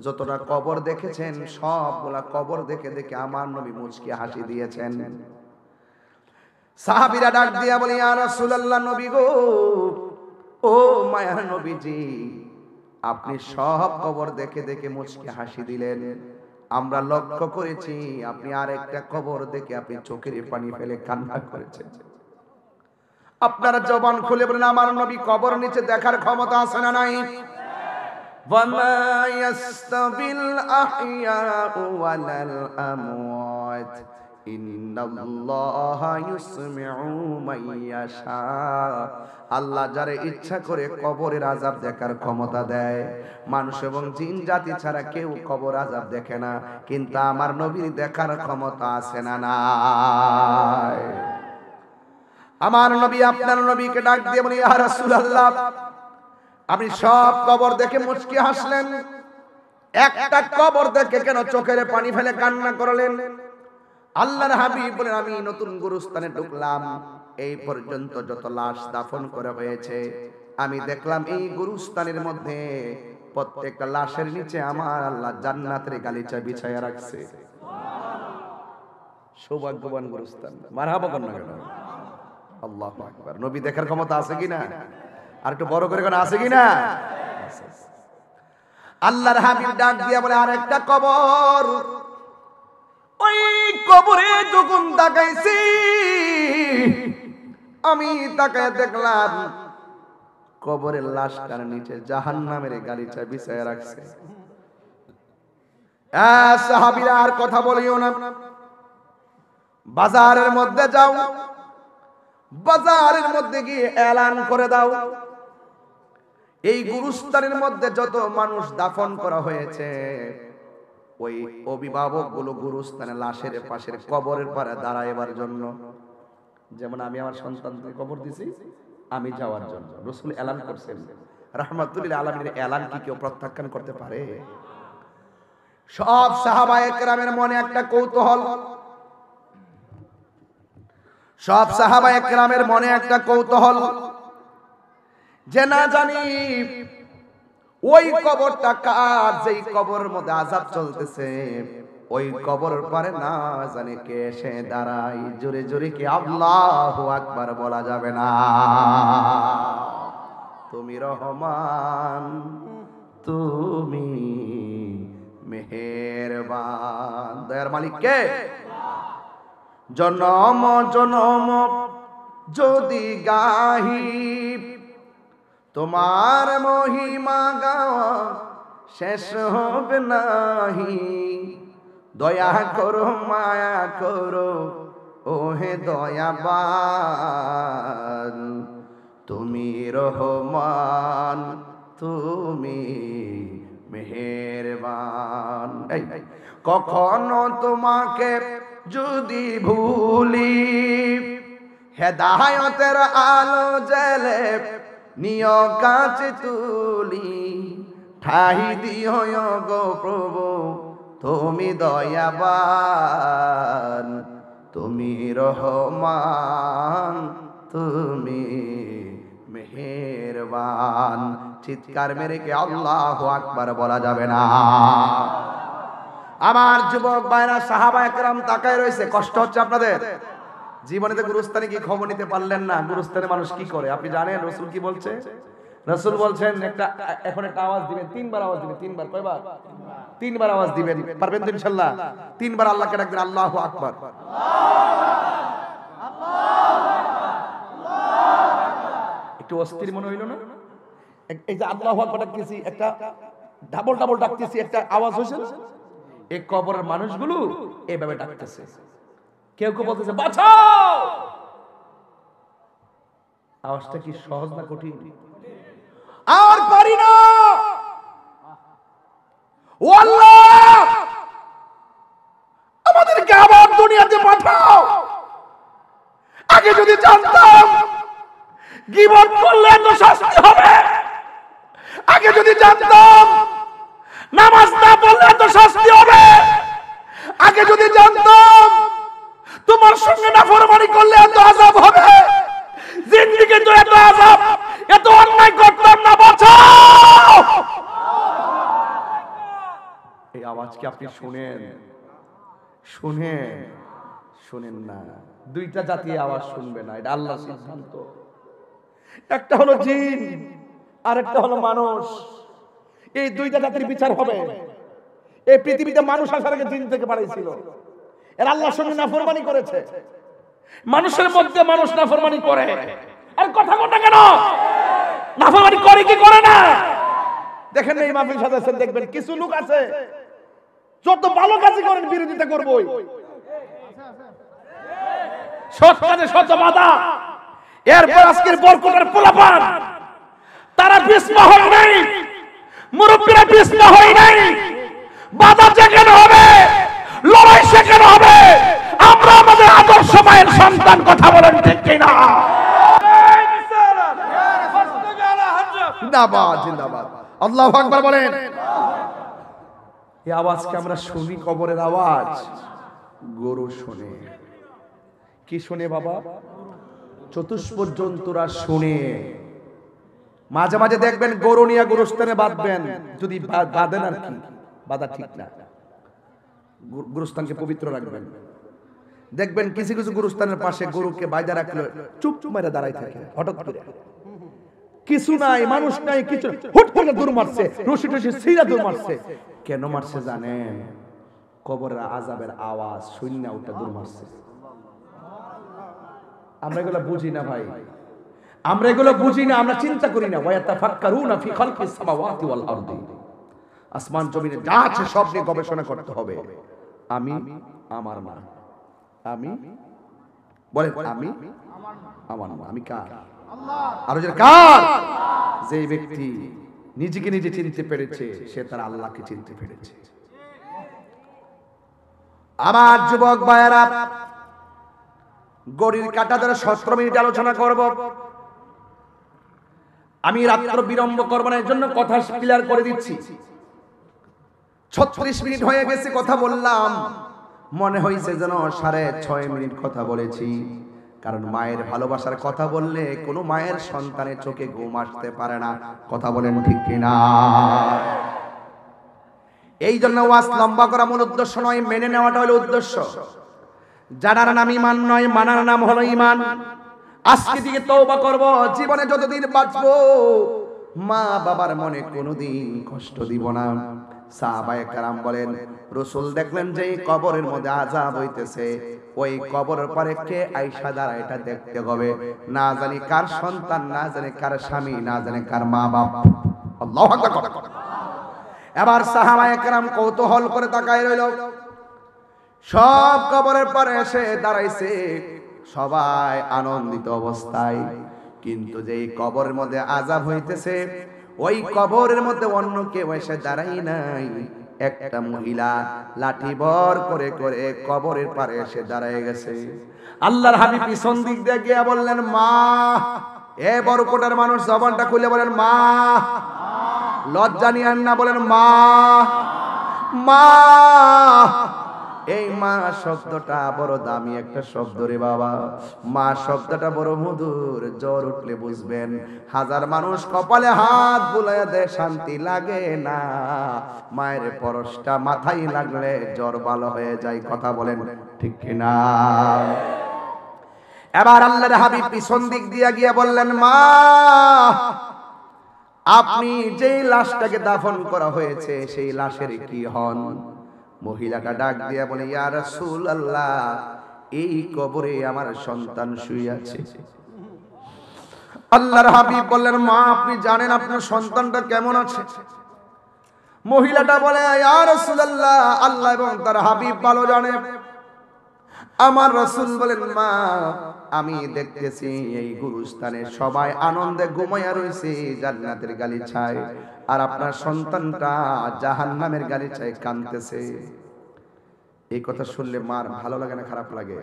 যতটা কবর দেখেছেন সবগুলা কবর দেখে দেখে আমার নবী মুচকি হাসি দিয়েছেন। সাহাবীরা ডাক দিয়া বলে, ইয়া রাসূলুল্লাহ, নবী গো, ও মায়ার নবীজি, আপনি সব কবর দেখে দেখে মুচকি হাসি দিলেন, আমরা লক্ষ্য করেছি আপনি আরেকটা কবর দেখে আপনি চোখের পানি ফেলে কান্না করেছেন। আপনারা জবান খুলে বলেন, আমার নবী কবর নিচে দেখার ক্ষমতা আছে না নাই? ওয়ামা ইয়াস্তাবিল আহইয়াউ ওয়ালাল আমওয়াত ইন্নাল্লাহা ইউসমিউ মান ইয়াশা। আল্লাহ যারে ইচ্ছা করে কবরের আযাব দেখার ক্ষমতা দেয়। মানুষ এবং জিন জাতি ছাড়া কেউ কবর আযাব দেখে না, কিন্তু আমার নবীর দেখার ক্ষমতা আছে না নাই? আমার নবী আপনার নবীকে ডাক দিয়ে বলে, ইয়া রাসূলুল্লাহ, আপনি সব কবর দেখে মুচকি হাসলেন, একটা কবর দেখে কেন চোখের পানি ফেলে কান্না করলেন? আল্লাহর হাবিব বলেন, আমি নতুন গুরুস্থানে ঢুকলাম, এই পর্যন্ত যত লাশ দাফন করা হয়েছে আমি দেখলাম এই গুরুস্থানের মধ্যে প্রত্যেকটা লাশের নিচে আমার আল্লাহ জান্নাতের গালিচা বিছায়া রাখছে। সৌভাগ্যবান গুরুস্থান। মারহাবা কর না কেন? আল্লাহু আকবার। নবী দেখার ক্ষমতা আছে কিনা? আর একটু বড় করে কোন আছে কিনা? আল্লাহর হাবিব ডাক দিয়া বলে, আরেকটা কবর। ওই কবরে যখন তাকাইছি আমি তাকায় দেখলাম কবরের লাশটার নিচে জাহান্নামের গালিচা বিছায়া রাখছে। সাহাবীরা আর কথা বলিও না, বাজারের মধ্যে যাও, বাজারের মধ্যে গিয়ে এলান করে দাও, এই গুরুস্থানের মধ্যে যত মানুষ দাফন করা হয়েছে ওই অভিভাবক গুলো গুরুস্থানে লাশের পাশের কবরের পারে দাঁড়াইবার জন্য। যেমন আমি আমার সন্তানকে কবর দিছি, আমি যাওয়ার জন্য রাসূল এলান করছেন। রাহমাতুল আলামিনের এলান কি কেউ প্রত্যাখ্যান করতে পারে? সব সাহাবায়ে কেরামের মনে একটা কৌতূহল, সব সাহাবায়ে কেরামের মনে একটা কৌতূহল যে না জানি ওই কবরটা কার, যেই কবরের মধ্যে আযাব চলতেছে ওই কবর পারে না জানি কে এসে দাঁড়ায়। জোরে জোরে কি আল্লাহু আকবার বলা যাবে না? তুমি রহমান, তুমি মেহেরবান। দয়ার মালিক কে? জনম জনম যদি গাহি তোমার মহিমা গাওয়া শেষ হবে নাহি। দয়া করো মায়া করো ওহে দয়াবান, তুমি রহমান, তুমি মেহেরবান। কখনো তোমাকে যদি ভুলি হেদায়েতের আলো জ্বেলে নিয় কাছে তুলি। ঠাই দিও গো প্রভু তুমি দয়াবান, তুমি রহমান, তুমি মেহেরবান। চিৎকার মেরে কে আল্লাহু আকবার বলা যাবে না? আমার যুবক ভাইরা সাহাবায়ে কেরাম তাকায় রয়েছে। কষ্ট হচ্ছে আপনাদের? জীবনেতে গুরুস্থানে কি খবর নিতে পারলেন না? গুরুস্থানে মানুষ কি করে আপনি জানেন? রাসূল কি বলছে? রাসূল বলছেন এখন একটা আওয়াজ দিবেন, তিনবার আওয়াজ দিবেন। তিনবার? কয়বার? তিনবার আওয়াজ দিবেন। পারবেন তো ইনশাআল্লাহ? তিনবার আল্লাহকে ডাকবেন, আল্লাহু আকবার। একটু অস্থির মনে হইল না? এই যে আল্লাহু আকবার ডাকতেছি, একটা ডাবল ডাবল ডাকতেছি, একটা আওয়াজ হইছে না? এই কবরের মানুষগুলো এইভাবে ডাকতেছে। কেউ কেউ বলতেছে বাঁচাও। আওয়াজটা কি সহজ না কঠিন? আর পারি না, ও আল্লাহ আমাদেরকে আবার দুনিয়াতে পাঠাও। আগে যদি জানতাম গীবত করলে এত শাস্তি হবে, আগে যদি জানতাম নামাজ না পড়লে এত শাস্তি হবে, আগে যদি জানতাম তোমার সঙ্গে নাফরমানি করলে এত আযাব হবে, জিন্দেগি তো এত আযাব, এত অন্যায় করতাম না, বাঁচাও। এই আওয়াজ কি আপনি শুনেন? শুনেন না। দুইটা জাতি আওয়াজ শুনবে না, এটা আল্লাহর সিদ্ধান্ত। একটা হলো জিন আর একটা হলো মানুষ। এই দুইটা জাতির বিচার হবে। এই পৃথিবীতে মানুষ আসার আগে জিন থেকে বাড়াইছিল, এরা আল্লাহর সঙ্গে নাফরমানি করেছে। মানুষের মধ্যে মানুষ নাফরমানি করে, আর কথা কোনটা কেন? নাফরমানি করে কি করে না? দেখেন এই মাহফিল সাজাচ্ছেন, দেখবেন কিছু লোক আছে যত ভালো কাজই করেন বিরোধিতা করবই, সৎ কাজে শত বাধা। এরপর আজকের বরকতের পোলাপান তারা বিস্মা হয় নাই, মুরব্বীরা বিস্মা হয় নাই। বাধা যেখানে হবে, লড়াই সেখানে হবে। আমরা আমাদের আদর্শ মায়ের সন্তান, কথা বলেন ঠিক কিনা? জিন্দাবাদ জিন্দাবাদ, আল্লাহু আকবার বলেন। এই আওয়াজকে আমরা শুনি, কবরের আওয়াজ। গরু শোনে, কি শোনে বাবা? চতুষ্প জন্তুরা শোনে। মাঝে মাঝে দেখবেন গরু নিয়ে গোরস্থানে বাঁধবেন, যদি বাঁধেন আর কি, বাঁধা ঠিক না। গোরস্থানকে পবিত্র রাখবেন। দেখবেন কিছু কিছু গোরস্থানের পাশে গরুকে বাইধা রাখলে চুপ মেরে দাঁড়াই থাকে, হঠাৎ করে কিছু নাই, মানুষ নাই, কিছু হুট করে দূর মারছে, রশি টশি ছিঁড়া দূর মারছে। কেন মারছে জানেন? কবরের আযাবের আওয়াজ শূন্য ওটা দূর মারছে। আমরা এগুলো বুঝি না ভাই, আমরা এগুলো বুঝি না, আমরা চিন্তা করি না। ওয়ায়াতাফাক্কারুনা ফি খালকিস সামাওয়াতি ওয়াল আরদি, আসমান জমিনে যা আছে সব নিয়ে গবেষণা করতে হবে। আমি আমার না, আমি বলেন আমি আমার না, আমি কার? আল্লাহ। আর যে কার? যে ব্যক্তি নিজেকে নিজে চিনতে পেরেছে, সে তার আল্লাহকে চিনতে পেরেছে। আমার যুবক ভাইয়েরা, গড়ির কাঁটা ধরে 17 মিনিট আলোচনা করব। আমি রাত্র বিলম্ব করব না, এর জন্য কথা ক্লিয়ার করে দিচ্ছি। 36 মিনিট হয়ে গেছে কথা বললাম, মনে হয়েছে যেন 6.5 মিনিট কথা বলেছি। কারণ মায়ের ভালোবাসার কথা বললে কোনো মায়ের সন্তানের চোখে ঘুম আসতে পারে না, কথা বলেন ঠিক কিনা? এই জন্য ওয়াজ লম্বা করা মূল উদ্দেশ্য নয়, মেনে নেওয়াটা হলো উদ্দেশ্য। জানার নাম ঈমান নয়, মানার নাম হলো ঈমান। আজকে থেকে তওবা করব, জীবনে যতদিন বাঁচবো মা বাবার মনে কোনোদিন কষ্ট দিব না। সাহাবায়ে কেরাম বলেন, রাসূল দেখলেন যে কবরের মধ্যে আযাব হইতেছে, ওই কবরের পরে কে আয়েশা দ্বারা এটা দেখতে হবে, না জানি কার সন্তান, না জানি কার স্বামী, না জানি কার মা বাপ। আল্লাহু আকবার। এবার সাহাবায়ে কেরাম কৌতূহল করে তাকায় রইল। সব কবরের পরে এসে দাঁড়াইছে, সবাই আনন্দিত অবস্থায়। কিন্তু যেই কবরের মধ্যে আযাব হইতেছে, ওই কবরের মধ্যে অন্য কেউ এসে দাঁড়াই নাই। একটা মহিলা লাঠি ভর করে করে কবরের পারে এসে দাঁড়ায় গেছে। আল্লাহর হাবিব পিছন দিক দিয়ে গিয়ে বললেন, মা। এ বরকটের মানুষ জবানটা খুলে বলেন মা। লজ্জা নিয়েন না, বলেন মা। মা, এই মা শব্দটা বড় দামি একটা শব্দ রে বাবা। মা শব্দটা বড় মধুর, জ্বর উঠলে বুঝবেন। হাজার মানুষ কপালে হাত বুলাইয়া দেয়, শান্তি লাগে না। মায়ের পরশটা মাথায় লাগলে জ্বর ভালো হয়ে যায়, কথা বলেন ঠিক কিনা? এবার আল্লাহর হাবিব পিছন দিক দিয়া গিয়া বললেন, মা, আপনি যেই লাশটাকে দাফন করা হয়েছে সেই লাশের কি হন? মহিলাটা ডাক দিয়া বলে, ইয়া রাসূলুল্লাহ, এই কবরে আমার সন্তান শুয়ে আছে। আল্লাহর হাবিব বললেন, মা, আপনি জানেন আপনার সন্তানটা কেমন আছে? মহিলাটা বলে, ইয়া রাসূলুল্লাহ, আল্লাহ এবং তার হাবিব ভালো জানে। আমার রাসূল বলেন, মা আমি দেখতেছি এই গুরুস্থানে সবাই আনন্দে ঘুমাইয়া রয়েছে জান্নাতের গালিচায়, আর আপনার সন্তানটা জাহান্নামের গালিচায় কাঁদতেছে। এই কথা শুনলে মার ভালো লাগে না খারাপ লাগে?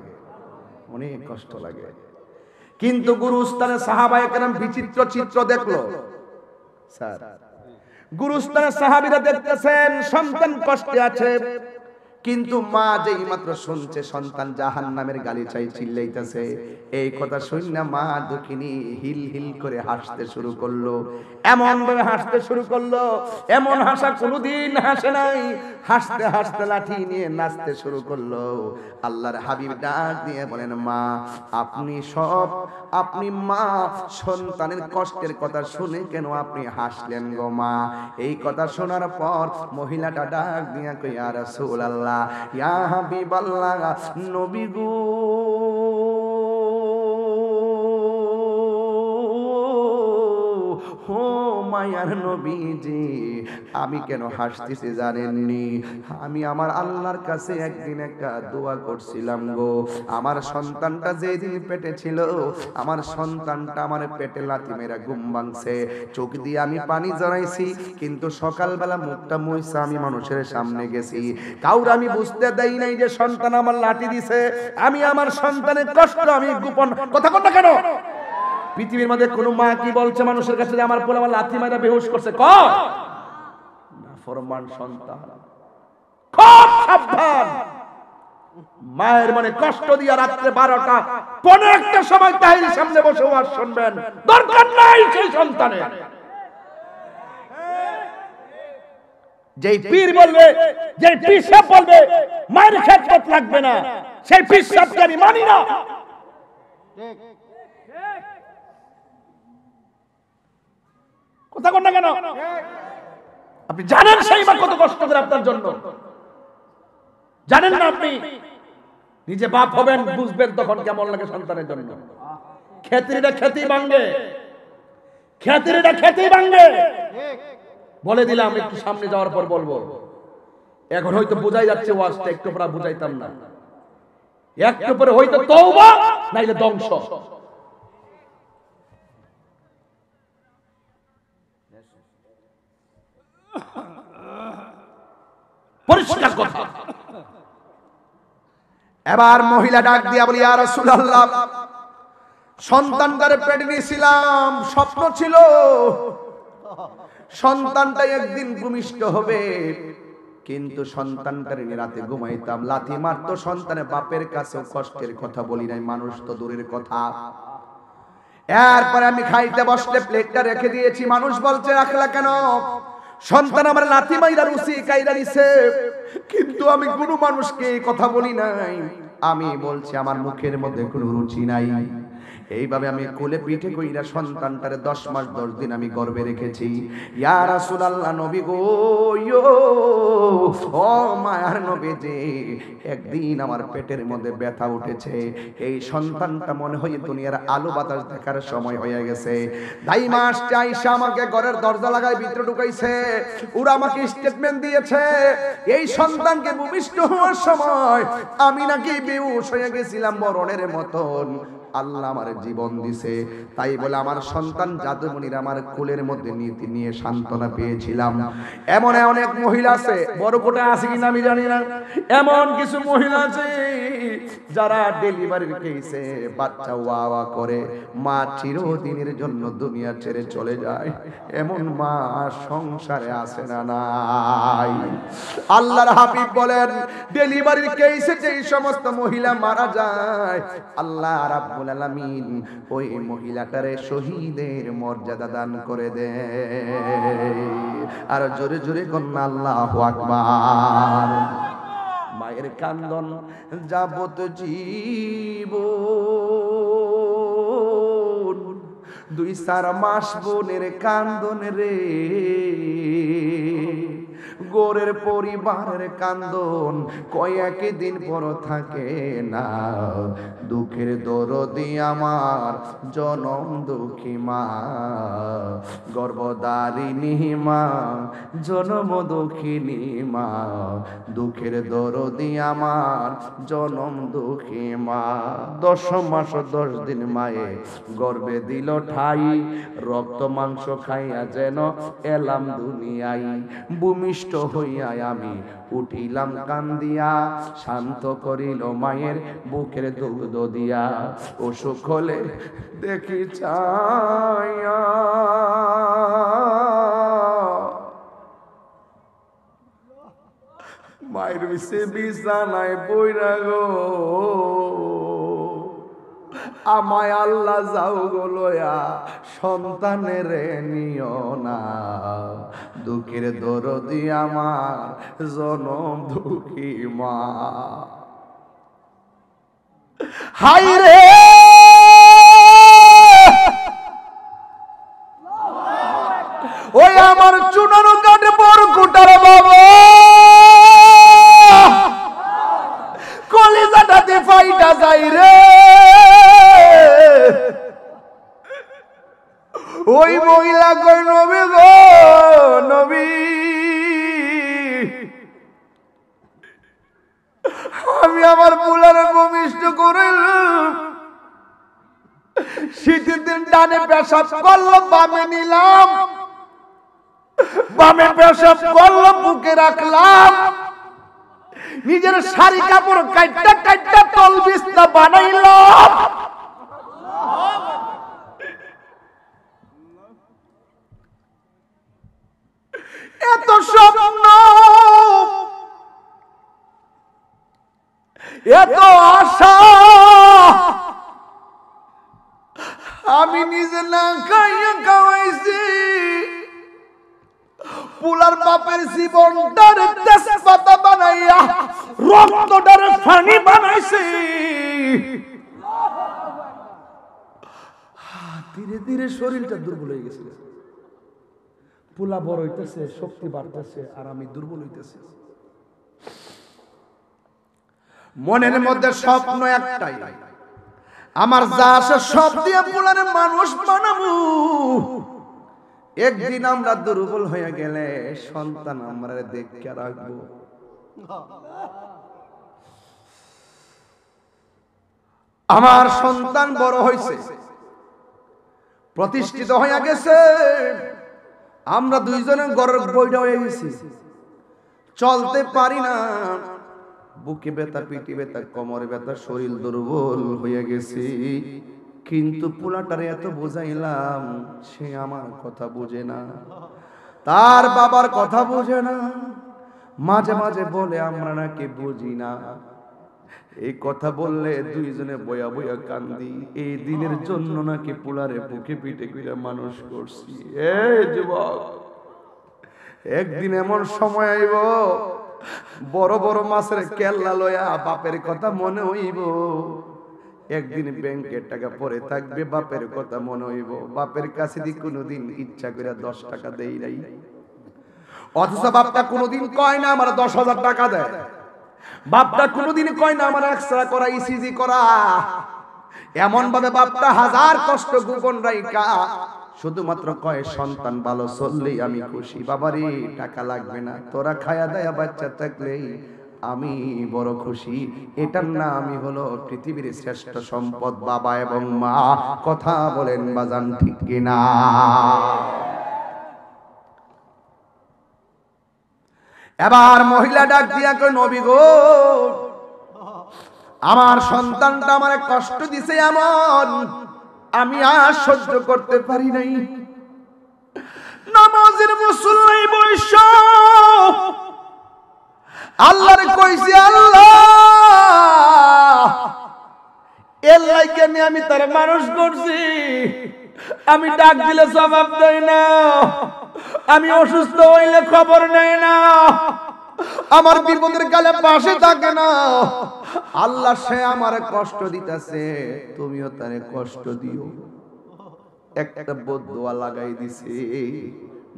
অনেক কষ্ট লাগে। কিন্তু গুরুস্থানে সাহাবায়ে কেরাম বিচিত্র চিত্র দেখলো। স্যার, গুরুস্থানে সাহাবীরা দেখতেছেন সন্তান কষ্টে আছে, কিন্তু মা যেই মাত্র শুনছে সন্তান জাহান্নামের গালিচায় চিল্লাইতেছে, এই কথা শুনে মা দুঃখিনী হিল হিল করে হাসতে শুরু করলো। এমন ভাবে হাসতে শুরু করলো, এমন হাসা কোনোদিন হাসে নাই। হাসতে হাসতে লাঠি নিয়ে নাচতে শুরু করলো। আল্লাহর হাবিব ডাক দিয়ে বলেন, মা আপনি মা সন্তানের কষ্টের কথা শুনে কেন আপনি হাসলেন গো মা? এই কথা শোনার পর মহিলাটা ডাক দিয়া কই, ইয়া রাসূলুল্লাহ, ইয়া হাবিবাল্লাহ, নবী গো, ও মায়ার নবীজি, আমি কেন হাসতেছি জানেননি? আমি আমার আল্লাহর কাছে একদিন একটা দোয়া করছিলাম গো। আমার সন্তানটা যেদিন পেটে ছিল, আমার সন্তানটা আমার পেটে লাথি মেরা ঘুম ভাঙছে, চোখ দিয়ে আমি পানি জড়াইছি, কিন্তু সকালবেলা মুখটা মুইছা আমি মানুষের সামনে গেছি, কাউরে আমি বুঝতে দেই নাই যে সন্তান আমার লাঠি দিছে। আমি আমার সন্তানের কষ্ট আমি গোপন কথা কর না কেন? পৃথিবীর মধ্যে কোন মা কি বলছে মানুষের কাছে যে আমার পোলা আমার লাথি মারা বেহুশ করছে? কর না, ফরমান সন্তান খুব সাবধান। মায়ের মনে কষ্ট দিয়া রাত্রে 12টা 15টা সময় তাহির সামনে বসে ওয়াজ শুনবেন, দরকার নাই সেই সন্তানের। যেই পীর বলবে, যেই পীর সাহেব বলবে মায়ের খেদমত লাগবে না, সেই পীর সাহেবকে আমি মানি না। কথা কন না কেন? আপনি জানেন সেই মা কত কষ্ট করে আপনার জন্য? জানেন না? আপনি নিজে বাপ হবেন, বুঝবেন তখন কেমন লাগে সন্তানের জন্য। খেতিটা খেতি ভাঙবে, খেতিটা খেতি ভাঙবে। বলে দিলাম, একটু সামনে যাওয়ার পর বলবো। এখন হয়তো বোঝাই যাচ্ছে ওয়াজটা, একটু পরে বুঝাইতাম না, একটু পরে হয়তো তওবা নাইলে ধ্বংস। পরিষ্কার কথা। এবার মহিলা ডাক দিয়া বলি, ইয়া রাসূলুল্লাহ, সন্তানটারে পেটে নিয়েছিলাম, স্বপ্ন ছিল সন্তানটা একদিন ভূমিষ্ঠ হবে, কিন্তু সন্তানটারে রাতে ঘুমাইতাম, লাথি মারতো সন্তানের বাপের কাছে কষ্টের কথা বলি নাই, মানুষ তো দূরের কথা। এরপরে আমি খাইতে বসলে প্লেটটা রেখে দিয়েছি, মানুষ বলছে রাখলা কেন? সন্তান আমার লাথি মাইরা রুচি কাইরা দিছে, কিন্তু আমি কোনো মানুষকে কথা বলি নাই। আমি বলছি আমার মুখের মধ্যে কোনো রুচি নাই। এইভাবে আমি কোলে পিঠে কইরা সন্তানটারে 10 মাস 10 দিন আমি গর্ভে রেখেছি। ইয়া রাসূলুল্লাহ, নবী গো, ও মায়ার নবীজি, একদিন আমার পেটের মধ্যে ব্যথা উঠেছে, এই সন্তানটা মনে হয় দুনিয়ার আলো বাতাস দেখার সময় হয়ে গেছে। দাই মাস আইসা আমাকে ঘরের দরজা লাগায় ভিতরে ঢুকাইছে, ওরা আমাকে স্টেটমেন্ট দিয়েছে এই সন্তানকে ভূমিষ্ঠ হওয়ার সময় আমি নাকি বেহুশ হয়ে গেছিলাম মরণের মতন, আল্লাহ আমার জীবন দিছে। তাই বলে আমার সন্তান জাদুমণির আমার কোলের মধ্যে নিয়ে সান্ত্বনা পেয়েছিলাম। এমন অনেক মহিলা আছে, বড় কোটা আছে কিনা আমি জানি না, এমন কিছু মহিলা আছে যারা ডেলিভারির কেসে বাচ্চা ওয়া করে মা চিরদিনের জন্য দুনিয়া ছেড়ে চলে যায়। এমন মা সংসারে আসে না নাই? আল্লাহর হাবিব বলেন, ডেলিভারির কেসে যেই সমস্ত মহিলা মারা যায়, আল্লাহ রাব্বুল আলামিন ওই মহিলাটারে শহীদের মর্যাদা দান করে দেয়। আর জোরে জোরে কন্যা আল্লাহু আকবার। মায়ের কান্দন যাবত জীবন, 2-4 মাস বোনের কান্দন রে, গোরের পরিবারের কান্দন কয়েকদিন পর থাকে না। দুঃখের দরদি আমার জনম দুঃখী মা, গর্ভধারিণী মা, জনম দুঃখিনী মা। দুঃখের দরদি আমার জনম দুঃখী মা। 10 মাস 10 দিন মায়ে গর্ভে দিল ঠাই, রক্ত মাংস খাইয়া যেন এলাম দুনিয়ায়। ভূমিষ্ঠ হইয়া আমি উঠিলাম কান্দিয়া, শান্ত করিল মায়ের বুকের দুধ দিয়া। অসুখ হলে দেখি চাইয়া মায়ের বিছে বিছানায় পইরা গো, আমায় আল্লাহ যাও গো লয়া সন্তানের নিও না। দুঃখের দরদি আমার জনম দুঃখী মা। হাই রে ওই আমার চুনানো কাটে বড় কুটার বাবা, কলিজাটাতে ফাইটা যাই রে। ওই মহিলা কই নবী গো নবী, আমি আমার পুলারে ভূমিষ্ঠ করিলাম, শীতের দিন ডানে পেশাব করলো, বামে নিলাম, বামে পেশাব করলো, বুকে রাখলাম, নিজের শাড়ি কাপড় কাইটা কাইটা তল বিছনা বানাইলাম। এত স্বপ্ন, এত আশা, আমি নিজে না খাইয়া খাওয়াইছি, পুলার বাপের জীবনটার তেজপাতা বানাইয়া রক্তটার পানি বানাইছি। ধীরে ধীরে শরীরটা দুর্বল হয়ে গেছে, পুলা বড় হইতেছে, শক্তি বাড়তেছে, আর আমি দুর্বল হইতেছি। মনের মধ্যে স্বপ্ন একটাই, আমার যা আছে সব দিয়ে পুলারে মানুষ বানাবো। একদিন আমরা দুর্বল হয়ে গেলে সন্তান আমরা দেখে রাখবো। আমার সন্তান বড় হয়েছে, প্রতিষ্ঠিত হয়ে গেছে, আমরা দুইজনে ঘরের বইটা হয়ে গেছি, চলতে পারি না, বুকে ব্যথা, পিঠে ব্যথা, কোমরে ব্যথা, শরীর দুর্বল হয়ে গেছে। কিন্তু পোলাটারে এত বোঝাইলাম, সে আমার কথা বোঝে না, তার বাবার কথা বোঝে না। মাঝে মাঝে বলে আমরা নাকি বুঝি না। এই কথা বললে দুইজনে বয়া বয়া কান্দি। এই দিনের জন্য নাকি পোলারে বুকে পিঠে কইরা মানুষ করছি। এই যুবক, একদিন এমন সময় আইব, বড় বড় মাছের কেল্লা লয়া বাপের কথা মনে হইব। একদিন ব্যাংকের টাকা পরে থাকবে, বাপের কথা মনে হইব। বাপের কাছে দি কোনোদিন ইচ্ছা করে 10 টাকা দেই নাই, অথচ বাপটা কোনোদিন কয় না আমার 10,000 টাকা দেয়। বাপটা কোনোদিন কয় না আমার এক্সরা করা, ইসিজি করা। এমন ভাবে বাপটা হাজার কষ্ট গোপন রাইখা শুধুমাত্র কয় সন্তান ভালো চললেই আমি খুশি। বাবারে টাকা লাগবে না, তোরা খায়া দায়া বাচ্চা থাকলেই আমি বড় খুশি। এটার নামই হলো পৃথিবীর শ্রেষ্ঠ সম্পদ বাবা এবং মা। কথা বলেন বাজান, ঠিক কিনা? এবার মহিলা ডাক দিয়া কই, নবী গো, আমার সন্তানটা আমারে কষ্ট দিছে এমন আমি আর সহ্য করতে পারি নাই। নামাজের মুসল্লি বৈশ আল্লাহরে কইছি, আল্লাহ এর লাইগে আমি তার মানুষ করছি, আমি ডাক দিলে জবাব দেই না, আমি অসুস্থ হইলে খবর নেই না, আমার বিপদের কালে পাশে থাকে না। আল্লাহ সে আমারে কষ্ট দিতেছে, তুমিও তারে কষ্ট দিও। একটা বদদুয়া লাগাই দিছে,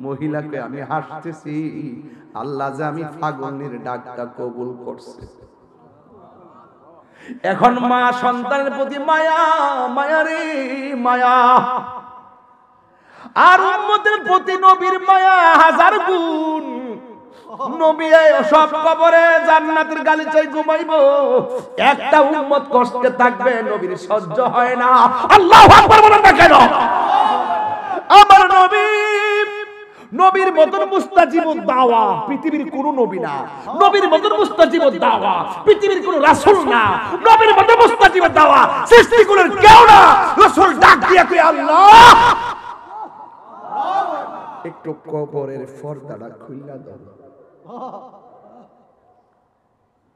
মহিলাকে আমি হাসতেছি, আল্লাহ যে আমি পাগলের ডাকটা কবুল করছে। এখন মা সন্তানের প্রতি মায়া, মায়া রে মায়া, আর উম্মতের প্রতি নবীর মায়া হাজার গুণ। নবী সব কবরে জান্নাতের গালিচায় ঘুমাইবো, একটা উম্মত কষ্টে থাকবে, নবীর সহ্য হয় না। আল্লাহু আকবার বলেন না কেন? আমার নবী, নবীর মতন মুস্তাজিবুদ দাওয়া পৃথিবীর কোন নবী না, নবীর মতন মুস্তাজিবুদ দাওয়া পৃথিবীর কোন রাসূল না, নবীর মতন মুস্তাজিবুদ দাওয়া সৃষ্টিকুলের কেউ না। রাসূল ডাক দিয়া কই, আল্লাহ একটু কবরের পর্দাটা খুইলা দাও।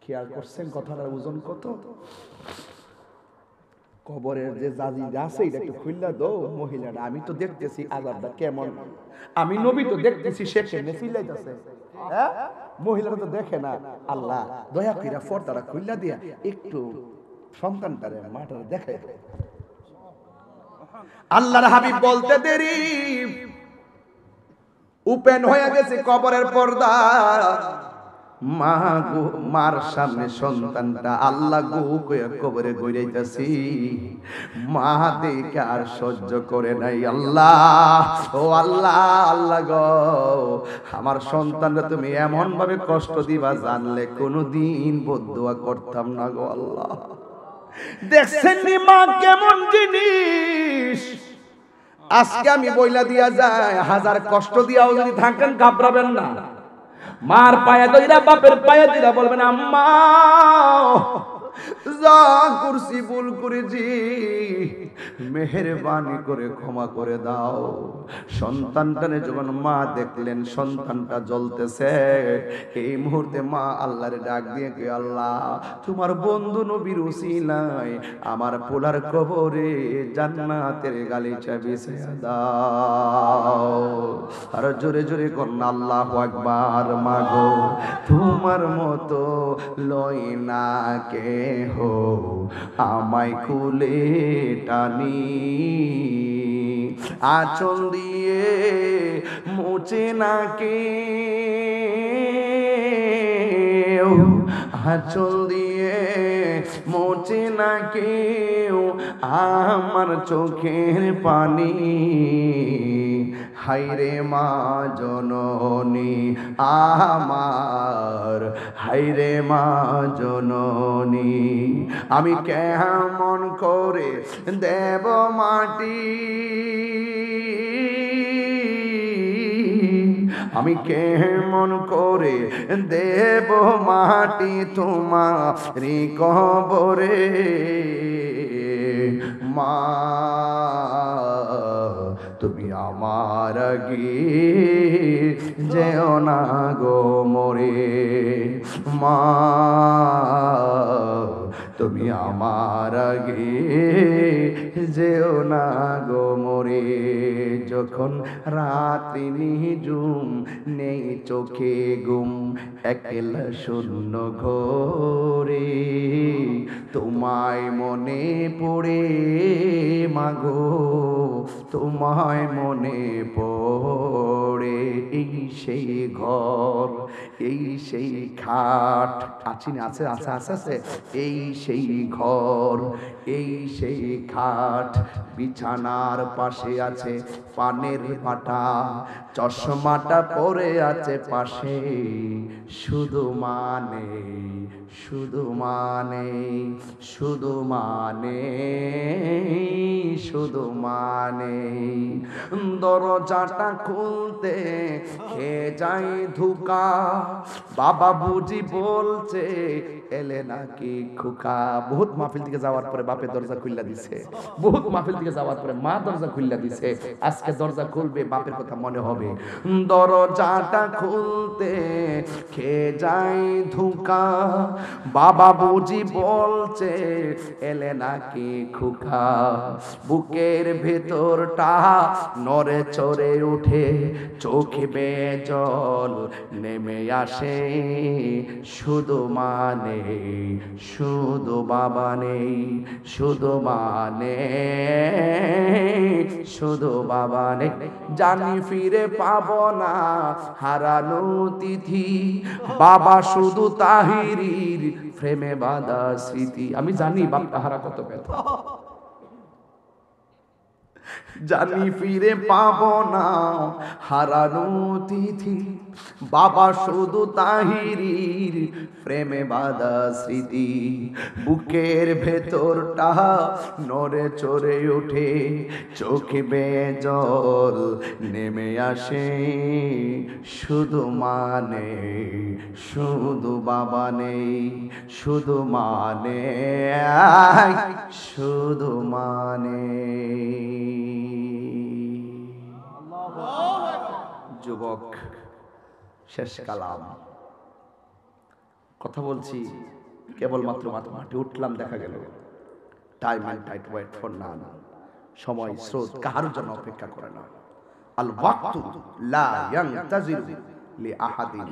খেয়াল করছেন কথাটার ওজন কত? কবরের যে জাজিরা আছে এটা একটু খুইলা দাও। মহিলাটা, আমি তো দেখতেছি আযাবটা কেমন, আমি নবী তো দেখতেছি সে কেমনে চিল্লাইতেছে, হ্যাঁ? মহিলাটা তো দেখে না। আল্লাহ দয়া কইরা পর্দাটা খুইলা দিয়া একটু সন্তানটারে মাটারে দেখাই। আল্লাহর হাবিব বলতে দেরি, ওপেন হয়ে গেছে কবরের পর্দা। মা গো, মার সামনে সন্তানটা আল্লাহ গো কইয়া কবরে গইরাইতাছি। মা দেখে আর সহ্য করে নাই। আল্লাহ, ও আল্লাহ, আল্লাহ গো, আমার সন্তানরা তুমি এমন ভাবে কষ্ট দিবা জানলে কোনোদিন বদদুয়া করতাম না গো আল্লাহ। দেখছেন নি মা কেমন জিনিস? আজকে আমি বইলা দিয়া যায়, হাজার কষ্ট দিয়াও যদি থাকেন ঘাবড়াবেন না। মার পায়ে ধইরা, বাপের পায়ে ধইরা বলবেন, আম্মা যা করছি ভুল করেছি, মেহেরবানি করে ক্ষমা করে দাও। সন্তানটারে যখন মা দেখলেন সন্তানটা জ্বলতেছে, এই মুহূর্তে মা আল্লাহরে ডাক দিয়ে কে, আল্লাহ তোমার বন্ধু নবীর উসিলায় আমার পোলার কবরে জান্নাতের গালিচা বিছায়া দাও। আর জোরে জোরে কন্যা আল্লাহু আকবার। মাগো তোমার মতো লই না কে হো আমায় কুলে টানি, আঁচল দিয়ে মুছে না কে, আঁচল দিয়ে মুছে না কেউ আমার চোখের পানি। হায়রে মা জননী আমার, হায়রে মা জননী, আমি কেমন করে দেব মাটি, আমি কেমন করে দেব মাটি তোমারি কবরে। মা তুমি আমার আগে যেও না গো মরে, মা তুমি আমার আগে যেও না গো মরে। যখন রাত্রি নিঝুম নেই চোখে ঘুম, একলা শূন্য ঘরে তোমায় মনে পড়ে মাগো, তোমায় মনে পড়ে। এই সেই ঘর, এই সেই খাট, আছে আছে আছে আছে আছে, এই সেই ঘর, এই সেই খাট, বিছানার পাশে আছে পানের পাটা, চশমাটা পরে আছে পাশে, শুধু মানে, শুধু মানে, শুধু মানে, শুধু মানে। দরজাটা খুলতে খেয়ে যাই ধোকা, বাবা বুঝি বলছে এলে নাকি খোকা। বহুত মাহফিল থেকে যাওয়ার পরে বাপে দরজা খুললা দিছে, বহুত মাহফিল থেকে যাওয়ার পরে মা দরজা খুললা দিছে। আজকে দরজা খুলবে, বাপের কথা মনে হবে। দরজাটা খুলতে খেয়ে যাই ধোকা, বাবা বুঝি বলছে এলে নাকি খোকা, বুকের ভেতরটা নড়ে চড়ে উঠে, চোখে বেয়ে জল নেমে আসে, শুধু মানে শুধু বাবা নেই, শুধু মানে শুধু বাবা নেই, জানি ফিরে পাবো না হারানো তিথি, বাবা শুধু তাহিরির প্রেমে বাঁধা স্মৃতি। আমি জানি বাপটা হারা কত ব্যথা, জানি ফিরে পাবো না হারানো তিথি, বাবা শুধু তাহিরির প্রেমে বাঁধা স্মৃতি, বুকের ভেতরটা নড়ে চড়ে ওঠে, চোখে বেয়ে জল নেমে আসে, শুধু মানে শুধু বাবা নেই, শুধু মানে শুধু মানে। যুবক, শেষ কালাম, কথা বলছি কেবলমাত্র মাঠে উঠলাম, দেখা গেল time and tide wait for none, সময় স্রোত কাহার জন্য অপেক্ষা করে না। আল ওয়াক্তু লা ইয়ানতাজিরু লি আহাদিন,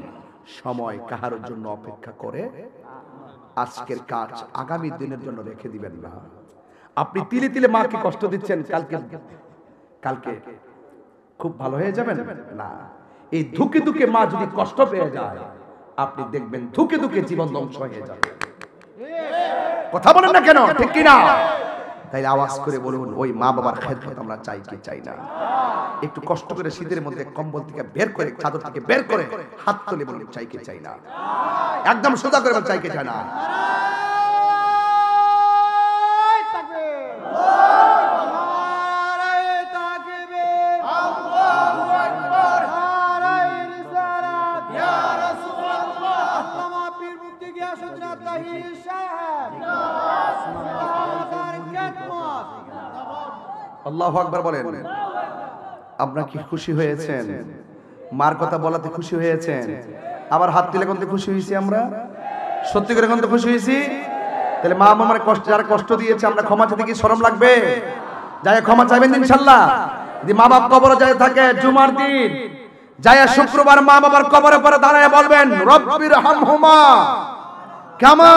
সময় কাহার জন্য অপেক্ষা করে। আজকের কাজ আগামী দিনের জন্য রেখে দিবেন না। আপনি তিলে তিলে মাকে কষ্ট দিচ্ছেন, কালকে খুব ভালো হয়ে যাবেন না। এই ধুকে ধুকে মা যদি কষ্ট পেয়ে যায়, আপনি দেখবেন ধুকে ধুকে জীবন ধ্বংস হয়ে যাবে। কথা বলেন না কেন, ঠিক কিনা? তাই আওয়াজ করে বলুন, ওই মা বাবার খেদমত আমরা চাই কি চাই না? একটু কষ্ট করে শীতের মধ্যে কম্বল থেকে বের করে, চাদর থেকে বের করে হাত তুলে বলুন, চাই কি চাই না? একদম সোজা করে বলুন, চাই কি চাই না? আল্লাহু আকবার বলেন। আপনারা কি খুশি হয়েছেন? মার কথা বলাতে খুশি হয়েছেন? আবার হাত তুলে কোনতে খুশি হয়েছি আমরা? সত্যি করে কোনতে খুশি হয়েছি? তাহলে মা বাবার কষ্ট, যারা কষ্ট দিয়েছে, আমরা ক্ষমা চাইতে কি শরম লাগবে? যাই ক্ষমা চাইবেন ইনশাআল্লাহ। যদি মা বাপ কবরে যায় থাকে জুমার দিন, যায় শুক্রবার মা বাবার কবরে পরে দাঁড়ায় বলবেন, রব্বির হামহুমা কামা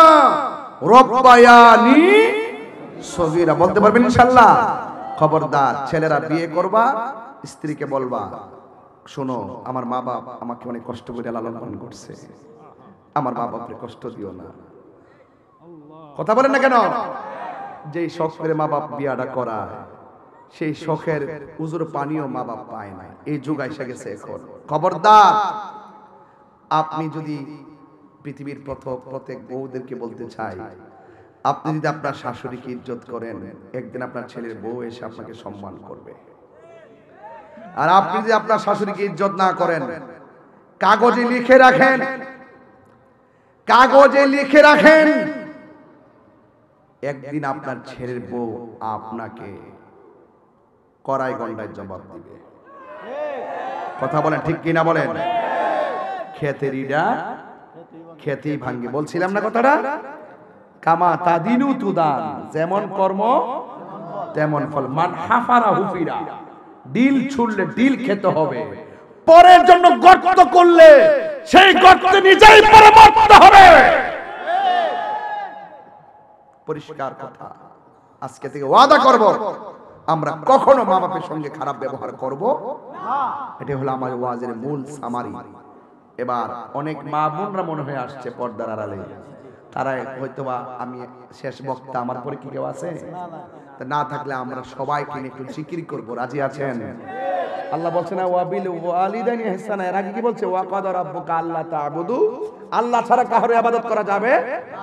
রব্বায়ানি সগীরা, বলতে পারবেন ইনশাআল্লাহ? খবরদার, ছেলেরা বিয়ে করবা, স্ত্রীকে বলবা, শোনো আমার মা বাপ আমাকে অনেক কষ্ট করে লালন পালন করছে, আমার মা বাপকে কষ্ট দিও না। কথা বলেন না কেন? যেই শখ করে মা বাপ বিয়াটা করায়, সেই শখের উজুর পানিও মা বাপ পায় না। এই যুগ এসে গেছে এখন। খবরদার, আপনি যদি পৃথিবীর প্রত্যেক বউদেরকে বলতে চাই, আপনি যদি আপনার শাশুড়িকে ইজ্জত করেন, একদিন আপনার ছেলের বউ এসে আপনাকে সম্মান করবে। আর আপনি যদি আপনার শাশুড়িকে ইজ্জত না করেন, কাগজে লিখে রাখেন, কাগজে লিখে রাখেন, একদিন আপনার ছেলের বউ আপনাকে কড়াই গন্ডায় জবাব দিবে। কথা বলেন ঠিক কিনা বলেন? খেতেরিটা খেতেই ভাঙ্গে, বলছিলাম না কথাটা? কামা তাদিনু তুদান, যেমন কর্ম তেমন ফল। মান হাফারা হুফিরা, ডিল ছুড়লে ডিল খেতে হবে। পরের জন্য গর্ত করলে সেই গর্তে নিজেই পরে মরতে হবে। পরিষ্কার কথা। আজকে থেকে ওয়াদা করব, আমরা কখনো মা বাপের সঙ্গে খারাপ ব্যবহার করব না। এটা হলো আমার ওয়াজের মূল সামারি। এবার অনেক মা বোনরা মনে হয়ে আসছে পর্দার আড়ালে, তারা হয়তোবা আমি শেষ বক্তা, আমার পরে কি কেউ আছে? না থাকলে আমরা সবাইকে একটু জিকির করব, রাজি আছেন? আল্লাহ বলছেন ওয়াবিল ওয়ালিদাইনি ইহসানা, এর আগে কি বলছে? ওয়া কাদা রাব্বুকা আল্লা তা'বুদু, আল্লাহ ছাড়া কারো ইবাদত করা যাবে?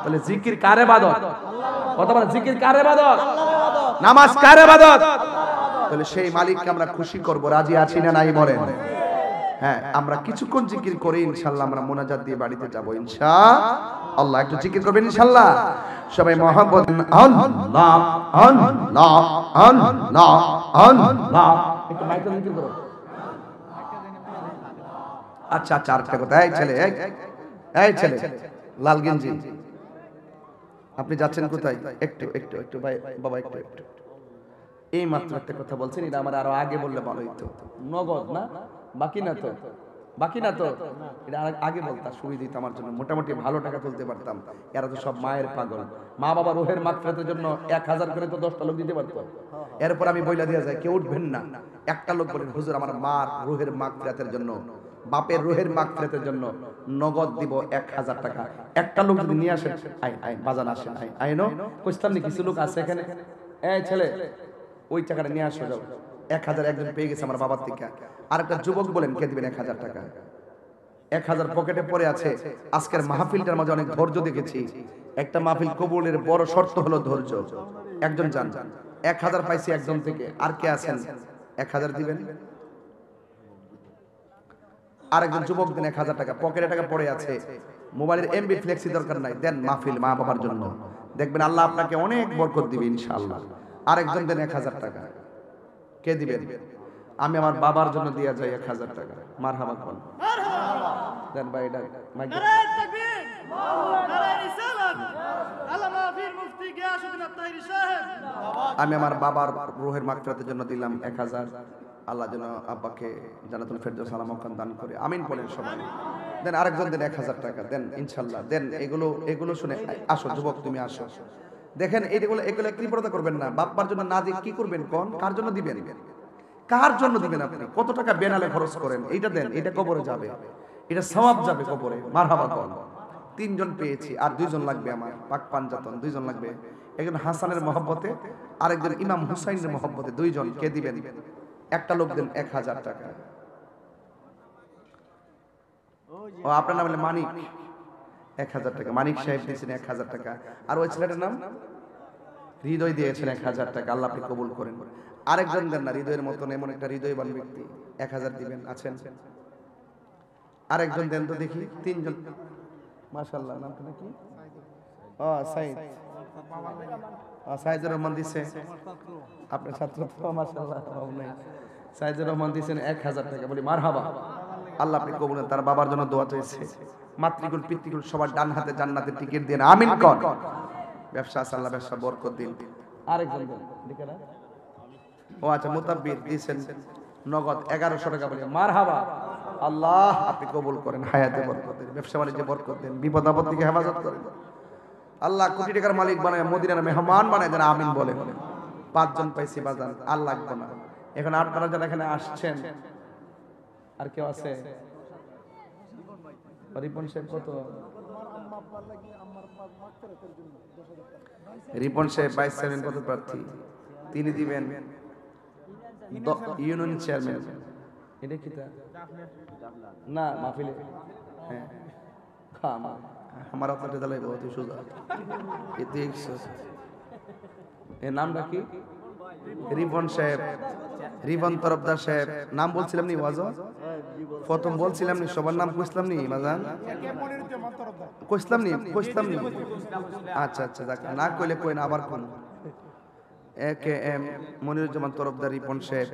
তাহলে জিকির কার ইবাদত? কথা বলেন, জিকির কার ইবাদত? নামাজ কার ইবাদত? তাহলে সেই মালিককে আমরা খুশি করব, রাজি আছি না নাই বলেন? হ্যাঁ, আমরা কিছুক্ষণ জিকির করে ইনশাআল্লাহ আমরা মোনাজাত দিয়ে বাড়িতে যাব ইনশাআল্লাহ। একটু জিকির করবেন ইনশাআল্লাহ সবাই। মহব্বত আল্লাহ আল্লাহ আল্লাহ আল্লাহ, একটু মাইকে জিকির করো। আচ্ছা আচ্ছা, আরেকটা কথা, এই ছেলে, এই ছেলে লাল গেঞ্জি, আপনি যাচ্ছেন কোথায়? একটু একটু একটু ভাই, বাবা একটু একটু, এই মাত্র একটা কথা বলছেন, এটা আমার আরো আগে বললে ভালো হইতো। নগদ না, বাকি না তো, বাকি না তো, এটা আগে বলতাম সুবিধা দিত আমার জন্য, মোটামুটি ভালো টাকা তুলতে পারতাম। এরা তো সব মায়ের পাগল, মা বাবা রুহের মাগফিরাতের জন্য 1000 করে তো 10টা লোক দিতে পারতো। এরপর আমি বইলা দিয়া যায়, কেউ উঠবেন না, একটা লোক বলেন হুজুর আমার মার রুহের মাগফিরাতের জন্য, বাপের রুহের মাগফিরাতের জন্য নগদ দিব 1000 টাকা। একটা লোক যদি নিয়ে আসেন, আই আই বাজান আসেন, আই আইনো কইতাম নি কিছু লোক আছে এখানে, এই ছেলে ওই টাকাটা নিয়ে আসো যাও। 1000 একজন পেয়ে গেছে আমার বাবার থেকে। আরেকটা যুবক বলেন কে দিবেন 1000 টাকা? 1000 পকেটে পড়ে আছে। আজকের মাহফিলটার মাঝে অনেক ধৈর্য দেখেছি। একটা মাহফিল কবুলের বড় শর্ত হলো ধৈর্য। একজন যান, 1000 পাইছি একজন থেকে, আর কে আছেন 1000 দিবেন? আরেকজন যুবক দেন 1000 টাকা, পকেটে টাকা পড়ে আছে, মোবাইলের এমবি ফ্লেক্সি দরকার নাই, দেন মাহফিল মা বাবার জন্য, দেখবেন আল্লাহ আপনাকে অনেক বরকত দিবে ইনশাআল্লাহ। আরেকজন দেন 1000 টাকা, কে দিবেন? আমি আমার বাবার জন্য দিয়া যাই 1000 টাকা। মারহাবা কোন দেন ভাই, এটা মাইক দেন। নারায়ে তাকবীর, নারায়ে রিসালাত, আল্লামা পীর মুফতি গিয়াসউদ্দিন আত-তাহিরি সাহেব। আমি আমার বাবার রূহের মাগফিরাতের জন্য দিলাম 1000। আল্লাহ যেন আব্বাকে জান্নাতুল ফেরদৌস আলা মাকান দান করে, আমিন বলেন সবাই। দেন আরেকজন দেন 1000 টাকা, দেন ইনশাআল্লাহ দেন। এগুলো শুনে আসো যুবক, তুমি আসো। দেখেন এগুলো কৃপণতা করবেন না, বাপ্পার জন্য না দিয়ে কি করবেন কোন? কার জন্য দিবেন? কার জন্য দিবেন? আপনি কত টাকা বেনালে খরচ করেন, এইটা দেন, এটা কবরে যাবে, এটা সওয়াব যাবে কবরে। মারহাবা কোন। 3 জন পেয়েছি, আর 2 জন লাগবে আমার, পাক পাঞ্জাতন 2 জন লাগবে। একজন হাসানের মহব্বতে, আরেকজন ইমাম হুসাইনের মহব্বতে, 2 জন। কে দিবেন? একটা লোক দেন 1000 টাকা। ও আপনার নাম হলো মানিক, 1000 টাকা। মানিক সাহেব দিয়েছেন 1000 টাকা। আর ওই ছেলেটার নাম হৃদয় দিয়েছেন 1000 টাকা। আল্লাহ আপনি কবুল করেন। আরেকজন দেন না, হৃদয়ের মতন এমন একটা হৃদয়বান ব্যক্তি, 1000 দিবেন, আছেন? আরেকজন দেন তো দেখি। 3 জন, মাশাআল্লাহ। নামটা নাকি? ও সাইদ, সাইদুর রহমান দিছে, আপনার ছাত্র তো, মাশাআল্লাহ। সাইদুর রহমান দিয়েছেন 1000 টাকা। বলি মারহাবা, আল্লাহ আপনি কবুল করেন। তার বাবার জন্য দোয়া চাইছে। মাতৃকুল পিতৃকুল সবার ডান হাতে জান্নাতের টিকিট দেন, আমিন কোন। ব্যবসা আছে, আল্লাহ ব্যবসা বরকত দিন। আরেকজন দেন, দেখে না? ও আচ্ছা, মুতাব্বির দিয়েছেন নগদ 1100 টাকা। বলি মারহাবা, আল্লাহ আপনি কবুল করেন, হায়াতে বরকত দেন, ব্যবসা বাণিজ্যে বরকত দেন, বিপদ আপদ থেকে হেফাজত করেন। আল্লাহ কোটি টাকার মালিক বানায়, মদিনার মেহমান বানায় দেন, আমিন বলেন। 5 জন পাইছি বাজান, আর লাগবে না। এখন আপনারা যারা এখানে আসছেন, আর কেউ আছে? রিপন সাহেব কত? রিপন সাহেব ভাইস চেয়ারম্যান পদ প্রার্থী, তিনি দিবেন ইউনিয়ন চেয়ারম্যান। এটা কি তা না মাহফিলে? হ্যাঁ, আমার আপনার দালাই বহুত সুজা। এর নামটা কি? রিপন সাহেব, রিপন তরফদার সাহেব। নাম বলছিলাম নি ওয়াজ, প্রথম বলছিলাম নি, সবার নাম কইছিলাম নি বাজান, কইছিলাম নি। আচ্ছা আচ্ছা, দেখ না কইলে কই না, আবার কোন? AKM মনিরুজ্জামান তরফদার রিপন সাহেব,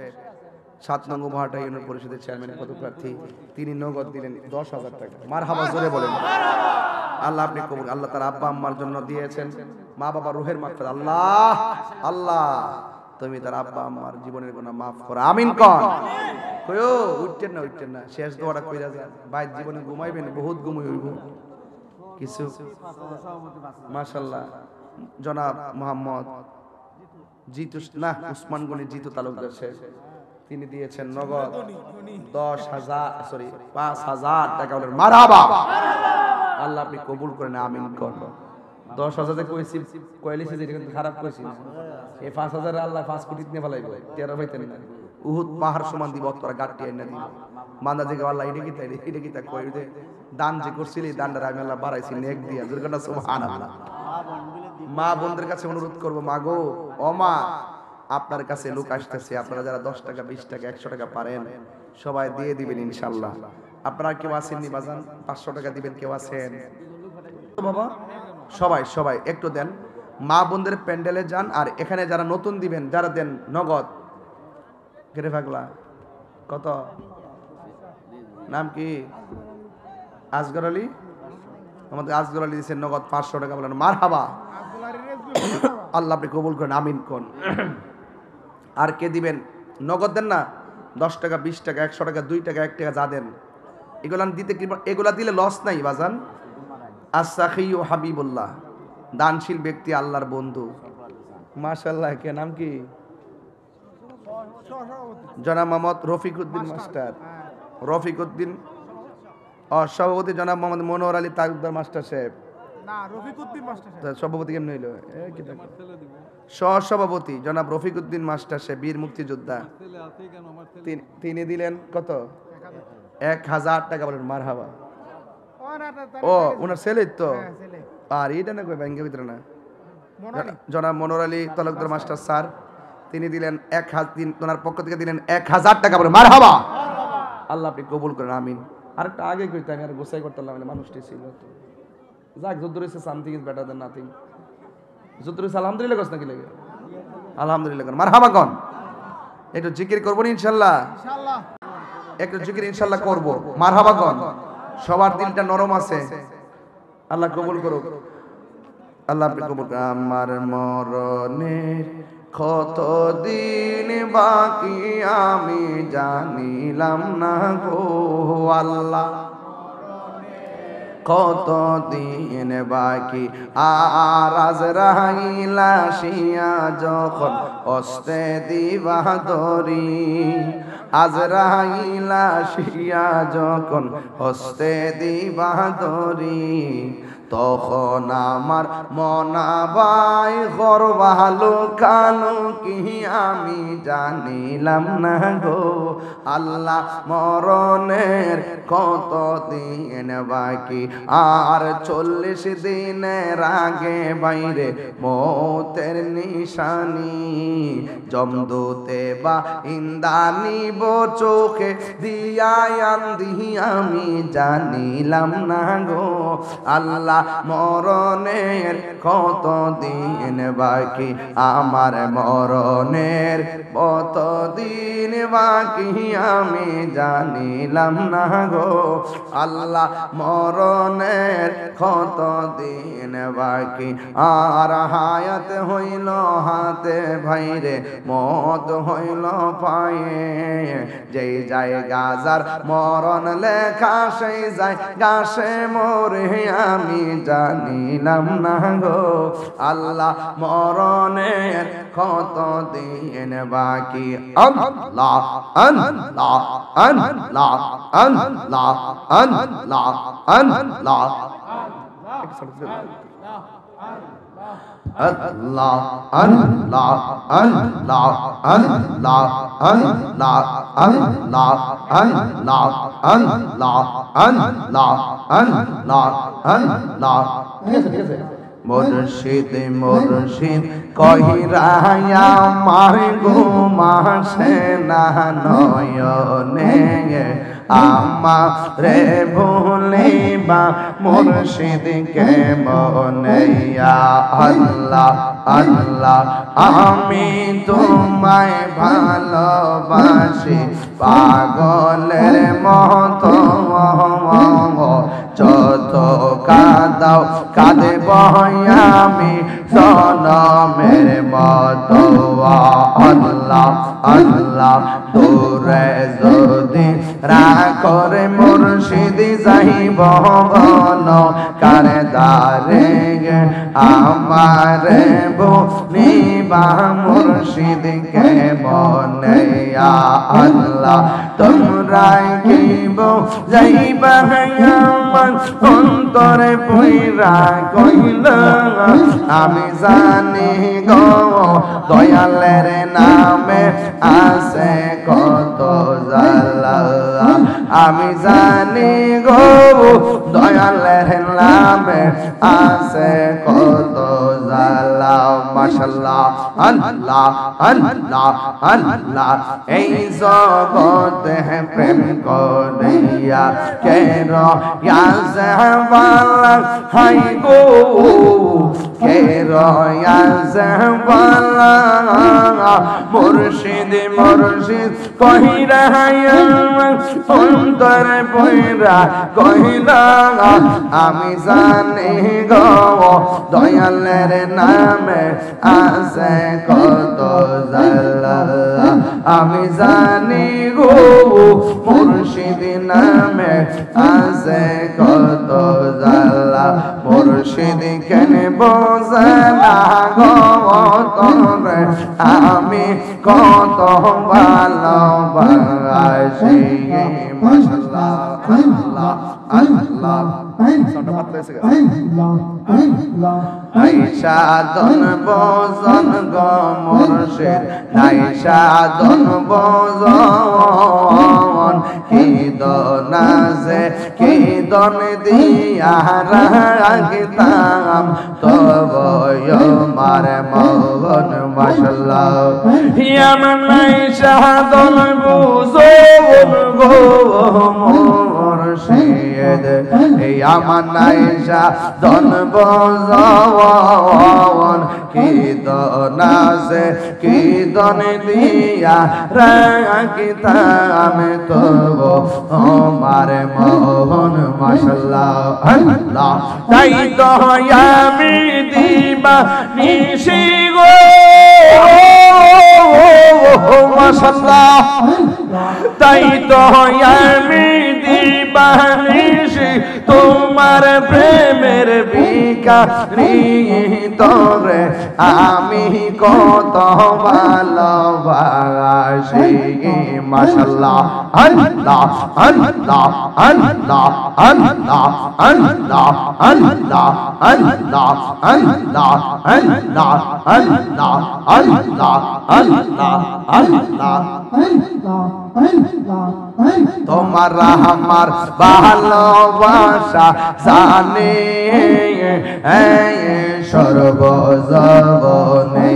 7 নং উপহাটা ইউনিয়ন পরিষদের চেয়ারম্যান পদপ্রার্থী, তিনি নগদ দিলেন 10,000 টাকা। মারহাবা জোরে বলেন। আল্লাহ আপনি কবুল। আল্লাহ তার আব্বা আম্মার জন্য দিয়েছেন, মা বাবা রুহের মাগফিরাত, আল্লাহ আল্লাহ তুমি তার আব্বা আম্মার জীবনের গুনাহ মাফ করো, আমিন কোন। কইও উঠতেন না, শেষ দোয়াটা কইরা যান। ভাই জীবনে ঘুমাইবেন, বহুত ঘুমাই হইব কিছু। মাশাআল্লাহ, জনাব মোহাম্মদ জিতু না উসমান গনি জিতু তালুকদার সাহেব, তিনি দিয়েছেন নগদ 5,000 টাকা। বলেন মারহাবা, আল্লাহ আপনি কবুল করেন, আমিন কোন। 10,000 কইছি, কইলিছি যে এটা খারাপ কইছি না। এই 5,000 আল্লাহ 5 কোটি নিয়ে ফেলাইব, 13 হইতেন না। উহুদ পাহাড় সমান দিব, তোরা গাট্টি আইনা দিব। মান্দা থেকে আল্লাহ এটা কি তা কই যে দান যে করছিলি, দানটা আমি আল্লাহ বাড়াইছি নেক দিয়া। দুর্গাটা সুবহানাল্লাহ। মা বোনদের কাছে অনুরোধ করব, মা গো, ও মা, আপনার কাছে লোক আসতেছে, আপনারা যারা 10 টাকা 20 টাকা 100 টাকা পারেন সবাই দিয়ে দিবেন ইনশাআল্লাহ। আপনারা কেউ আসেননি বাজান, 500 টাকা দিবেন, কেউ আছেন বাবা? সবাই একটু দেন। মা বোনদের প্যান্ডেলে যান, আর এখানে যারা নতুন দিবেন, যারা দেন নগদ। কেটে ফাগলা কত? নাম কি? আসগর আলী। আমাদের আসগর আলী দিচ্ছেন নগদ 500 টাকা। বলেন মারহাবা, আল্লাহ আপনি কবুল করেন, আমিন কোন। আর কে দিবেন? নগদ দেন না, 10 টাকা 20 টাকা 100 টাকা 2 টাকা 1 টাকা যা দেন, এগুলা দিতে এগুলা দিলে লস নাই বাজান। আস-সাখিয়ু হাবিবুল্লাহ, দানশীল ব্যক্তি আল্লাহর বন্ধু। মাশাআল্লাহ, কে নাম কি? জনাব মোহাম্মদ রফিকউদ্দিন মাস্টার। রফিকউদ্দিন সভাপতি জনাব মোহাম্মদ মনোয়ার আলী তালুকদার মাস্টার সাহেব। না, রফিকউদ্দিন মাস্টার সাহেব। সভাপতি কেমন হইল? সহসভাপতি জনাব রফিকউদ্দিন মাস্টার সাহেব, বীর মুক্তিযোদ্ধা। তিনি দিলেন কত? 1000 টাকা। বলেন মারহাবা। ও ওনার ছেলে তো, আর এটা না কই ব্যাংকের ভিতরে না। জনাব মনোয়ার আলী তালুকদার মাস্টার স্যার, তিনি দিলেন 1000, ওনার পক্ষ থেকে দিলেন 1000 টাকা। বলেন মারহাবা। আল্লাহ আপনি কবুল করেন, আমিন। আরেকটা আগে কইতে আমি আর গোসাই করতে পারলাম না, মানুষটি ছিল তো। যাক, যুদ্ধ রয়েছে, something is better then nothing. যুদ্ধ রয়েছে, আলহামদুলিল্লাহ কস নাকি লাগে? আলহামদুলিল্লাহ কন, মারহাবা কন। একটু জিকির করবো না ইনশাল্লাহ? একটু জিকির ইনশাল্লাহ করবো, মারহাবা কন। সবার দিলটা নরম আছে, আল্লাহ কবুল করুক। আল্লাহ আপনি কবুল করুন। আমার মরণের কত দিন বাকি আমি জানিলাম না গো আল্লাহ, কত দিন বাকি। আর আজরাইল আসিয়া যখন হস্তে দিবা ধরি, আজরাইল আসিয়া যখন হস্তে দিবা ধরি, তখন আমার মনাবাই গর্বালো কালো কি আমি জানিলাম না গো আল্লাহ, মরণের কত দিন বাকি। আর 40 দিনের আগে বাইরে মৌতের নিশানি, জমদূতে বা ইন্দানিব চোখে দিয়া আন্দি আমি জানিলাম না গো আল্লাহ, মরণের কত দিন বাকি। আমার মরণের কত দিন বাকি আমি জানিলাম না গো আল্লাহ, মরণের কত দিন বাকি। আর হায়াত হইল হাতে ভাইরে, মত হইল পায়ে, যেই যায় গাজার মরণ লেখা সেই যায় গাছে মরে আমি জানিলাম না গো আল্লাহ, মরণের কত দিন বাকি। আল্লাহ আল্লাহ আল্লাহ আল্লাহ আল্লাহ আল্লাহ আল্লাহ আল্লাহ আল্লাহ আল্লাহ আল্লাহ আল্লাহ আল্লাহ আল্লাহ আল্লাহ আল্লাহ আল্লাহ। মুর্শিদ মুর্শিদ কহিরায়া মার ঘুমাসে না নয়নে, আমারে ভুলিবা মুর্শিদকে মনে। আল্লাহ আল্লাহ আমি তোমায় ভালোবাসি পাগলের মতো, যত কাঁদাও কাঁদব আমি সনমের মতো। আল্লাহ আল্লাহ দূরে যদি রাখরে মুর্শিদ যাইব গন কারে দারে, আমারে বলিবা মুর্শিদকে মনে। আল্লাহ তোমরা গিব যাইবা আমার অন্তরে পইরা কইল, আমি জানি গো দয়ালের নামে আছে কত জ্বালা, আমি জানি গো দয়ালের নামে আছে কত জ্বালা। মাশাআল্লাহ আল্লাহ আল্লাহ আল্লাহ এই জগতে প্রেম করিয়া কে রয়াছে বালা হাই গো কে রয়াছে বালা মুর্শিদ মুর্শিদ কহিরা অন্তর পয়রা কহিরা আমি জানি গো দয়ালের নামে আছে কত জালা আমি জানি গো মুর্শিদ নামে আছে কত জালা মুর্শিদ কেন বোঝে না গো তোরে আমি কত ভালোবাসি মাশাআল্লাহ আল্লাহ আল্লাহ আইসা দন বজন গো মুর্শিদ আইসা দন বজন কি দনাজে কি দন দিয়া রাখতাম তবয় মার মগন মাশাআল্লাহ ইয়ামান আইসা দন বজন গো মুর্শিদ ইয়ামান আইসা দন বজন কি দনাজে কি দন দিয়া রাখতাম তব আমার মগন মাশাআল্লাহ আল্লাহ তাই তো আমি দিবা নিশি গো মাশাআল্লাহ তাই তো আমি দিবা নিশি তোমার প্রেমের ভিখারি তোরে আমি কত ভালোবাসি মাশাআল্লাহ আল্লাহ আল্লাহ আল্লাহ আল্লাহ আল্লাহ আল্লাহ আল্লাহ আল্লাহ আল্লাহ আল্লাহ আল্লাহ আল্লাহ আল্লাহ তোমার আমার ভালোবাসা জানে সর্বজবনে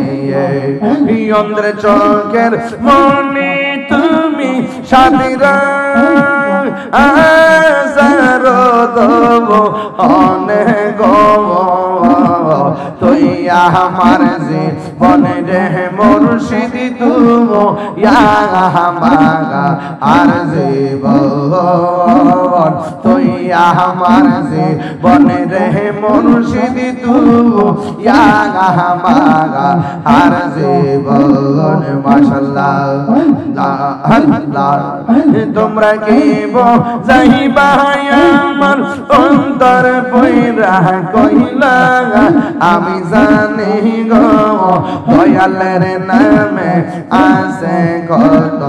অন্ধ্র চোখের মনে তুমি সাথীরা আজার দেব অনেক তুই আমার জীবনে রে মুর্শিদ তুমি আমার আর জীবন তুই আমার জীবনে রে মুর্শিদ তুমি আমার আর জীবন মাশাআল্লাহ আল্লাহ তোমরা কি যাইবা আমার অন্তর পয়রা কইলা আমি জানি গো দয়ালের নামে আছে কত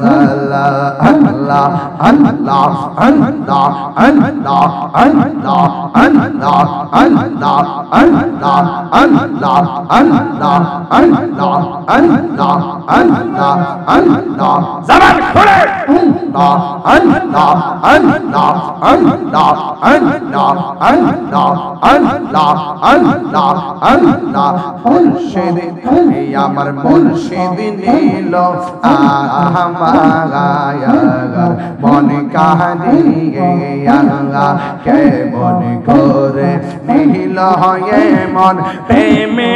জালা আল্লাহ আল্লাহ আল্লাহ আল্লাহ আল্লাহ আল্লাহ আল্লাহ আল্লাহ আল্লাহ আল্লাহ আল্লাহ আল্লাহ আল্লাহ আল্লাহ জবান খুলে আল্লাহ আল্লাহ আল্লাহ আল্লাহ আল্লাহ আল্লাহ আল্লাহ আল্লাহ মুর্শিদ আমার মুর্শিদ নীল আমার মন কাহিয়ে কে মন করে নীল হয়ে মন প্রেমে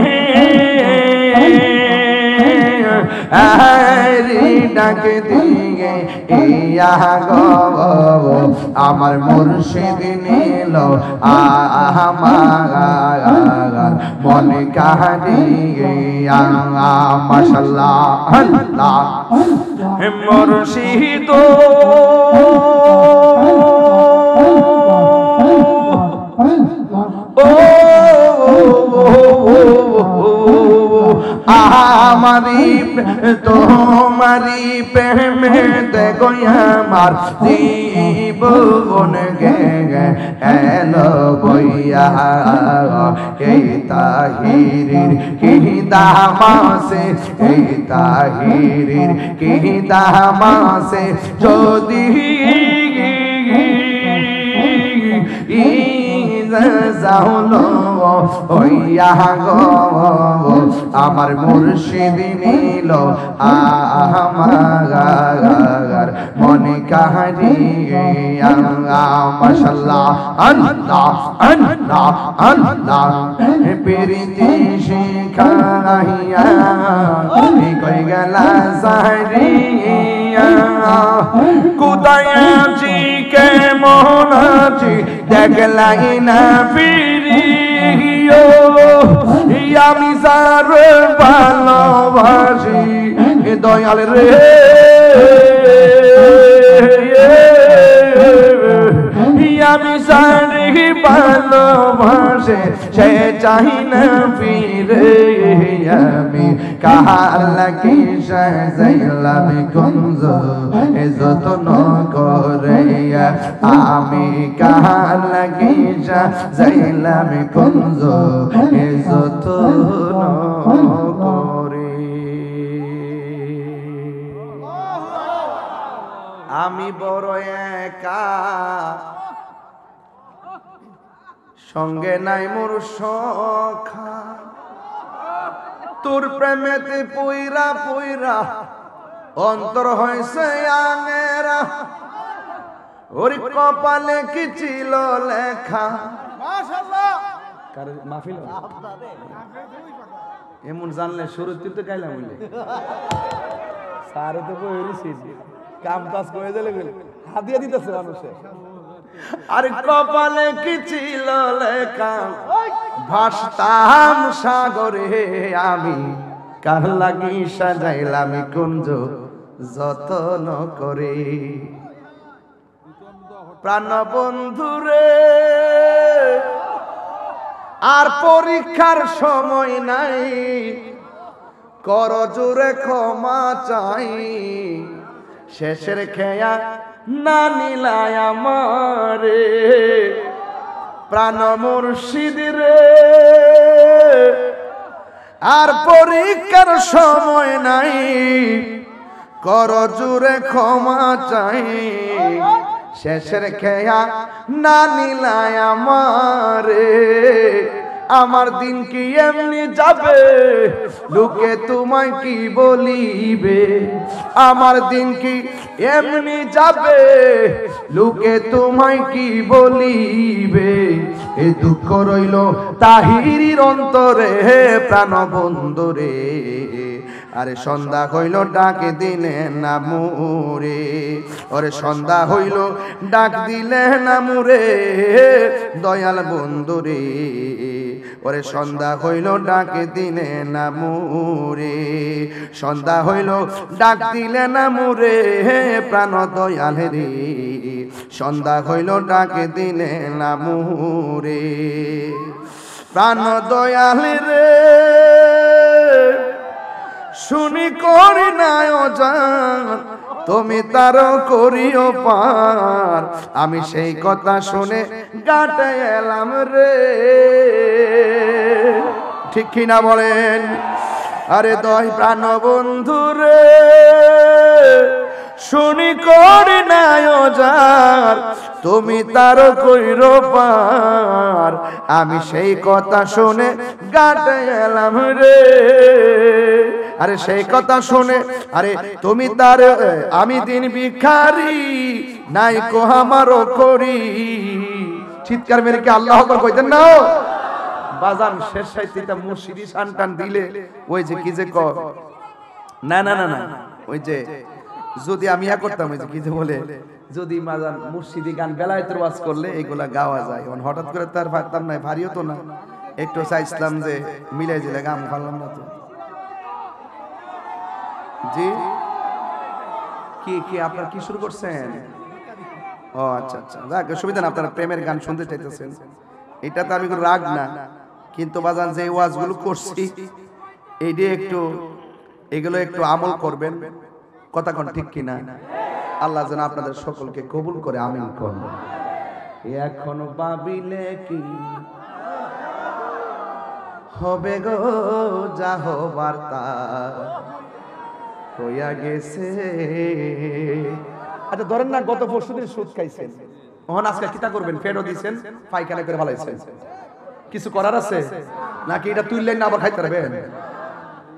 ডাক দিয়ে ইয়া গো আমার মুর্শিদ নীল আমার মন কাহিয়ে মাশাআল্লাহ আল্লাহ মুর্শিদ আমারি তোমারি প্রেমেতে আমার জীবন গে এলো বইয়া এই তাহিরির কি দামাসে এই তাহিরির কি দামাসে যদি জাহলো হইয়া গো আমার মুর্শিদ নীল আমার মনে কাহারিয়া মাশাআল্লাহ আল্লাহ আল্লাহ আল্লাহ প্রীতি শিখাইয়া কই গেলা সারিয়া কোথায় আছি কেমন আছি দেখলাই না ফিরিও আমি যার ভালোবাসি দয়াল রে আমি সারি ভালোবাসে সে চাই না ফিরে আমি কাহার লাগি সাজাইলাম কুঞ্জ এ যতন করে আমি কাহার লাগি সাজাইলাম কুঞ্জ এ যতন করে আমি বড় একা সঙ্গে নাই মোর সখা তোর প্রেমেতে পইরা পইরা অন্তর হইছে আঙেরা ওর কপালে কি ছিল লেখা মাশাআল্লাহ কার মাহফিল এমন জানলে শুরুতে তো গাইলাম বলে সারে তো কইরিছি কাম কাজ করে দিলে হাদিয়া দিতেছে মানুষে আর কপালে কি ছিল লেখা ভাসতাম সাগরে আমি কার লাগি সাজাইলাম কুঞ্জ যতন করে প্রাণ বন্ধুরে আর পরীক্ষার সময় নাই কর জোরে ক্ষমা চাই শেষের খেয়া না নিলায় আমারে প্রাণ মুর্শিদ রে আর পরীক্ষার সময় নাই কর জোরে ক্ষমা চাই শেষের খেয়া না নিলায় আমারে আমার দিন কি এমনি যাবে লোকে তোমায় কি বলিবে আমার দিন কি এমনি যাবে লোকে তোমায় কি বলিবে এ দুঃখ রইল তাহিরির অন্তরে প্রাণ বন্ধুরে আরে সন্ধ্যা হইল ডাকে দিলে না মুরে ওরে সন্ধ্যা হইল ডাক দিলে না মুরে দয়াল বন্ধুরে ওরে সন্ধ্যা হইল ডাকে দিলে না মুরে সন্ধ্যা হইল ডাক দিলে না মুরে প্রাণ দয়াল রে সন্ধ্যা হইল ডাকে দিলে না মুরে প্রাণ দয়াল রে শুনি করি নাই অজান তুমি তার করিও পার আমি সেই কথা শুনে গাটে এলাম রে ঠিক কিনা বলেন আরে দয় প্রাণ বন্ধু রে শুনি করি নাই অজান তুমি তার কইরো পার আমি সেই কথা শুনে গাটে এলাম রে আরে সেই কথা শুনে আরে তুমি তার আমি দিন ভিখারি নাই কো আমারও করি চিৎকার মেরে কি আল্লাহ আকবার কইতেন না বাজান শেষ সাইতিটা মুর্শিদি শানটান দিলে ওই যে কি যে না না না না ওই যে যদি আমি করতাম ওই যে কি যে বলে যদি মাজান মুর্শিদি গান বেলায়েতের ওয়াজ করলে এগুলা গাওয়া যায় হঠাৎ করে তার পারতাম না ভারীও তো না একটু চাইছিলাম যে মিলাই দিলে গান পারলাম না তো জি কি কি আপনারা কি শুরু করছেন ও আচ্ছা আচ্ছা যাক সুবিধা না আপনারা প্রেমের গান শুনতে চাইতেছেন এটা তো আমি রাগ না কিন্তু বাজান যে ওয়াজগুলো করছি এইটা একটু এগুলো একটু আমল করবেন কথা কোন ঠিক কিনা আল্লাহ যেন আপনাদের সকলকে কবুল করে আমিন করুন এখন ভাবিলে কি হবে গো যা হবার তা হইয়া গেছে আচ্ছা ধরেন না গত পরশুদিন সুদ খাইছেন ওহন আজকে কিতা করবেন ফেরত দিবেন পায়খানা করে ভালাইছেন কিছু করার আছে নাকি এটা তুললেন না আবার খাইতে পারবেন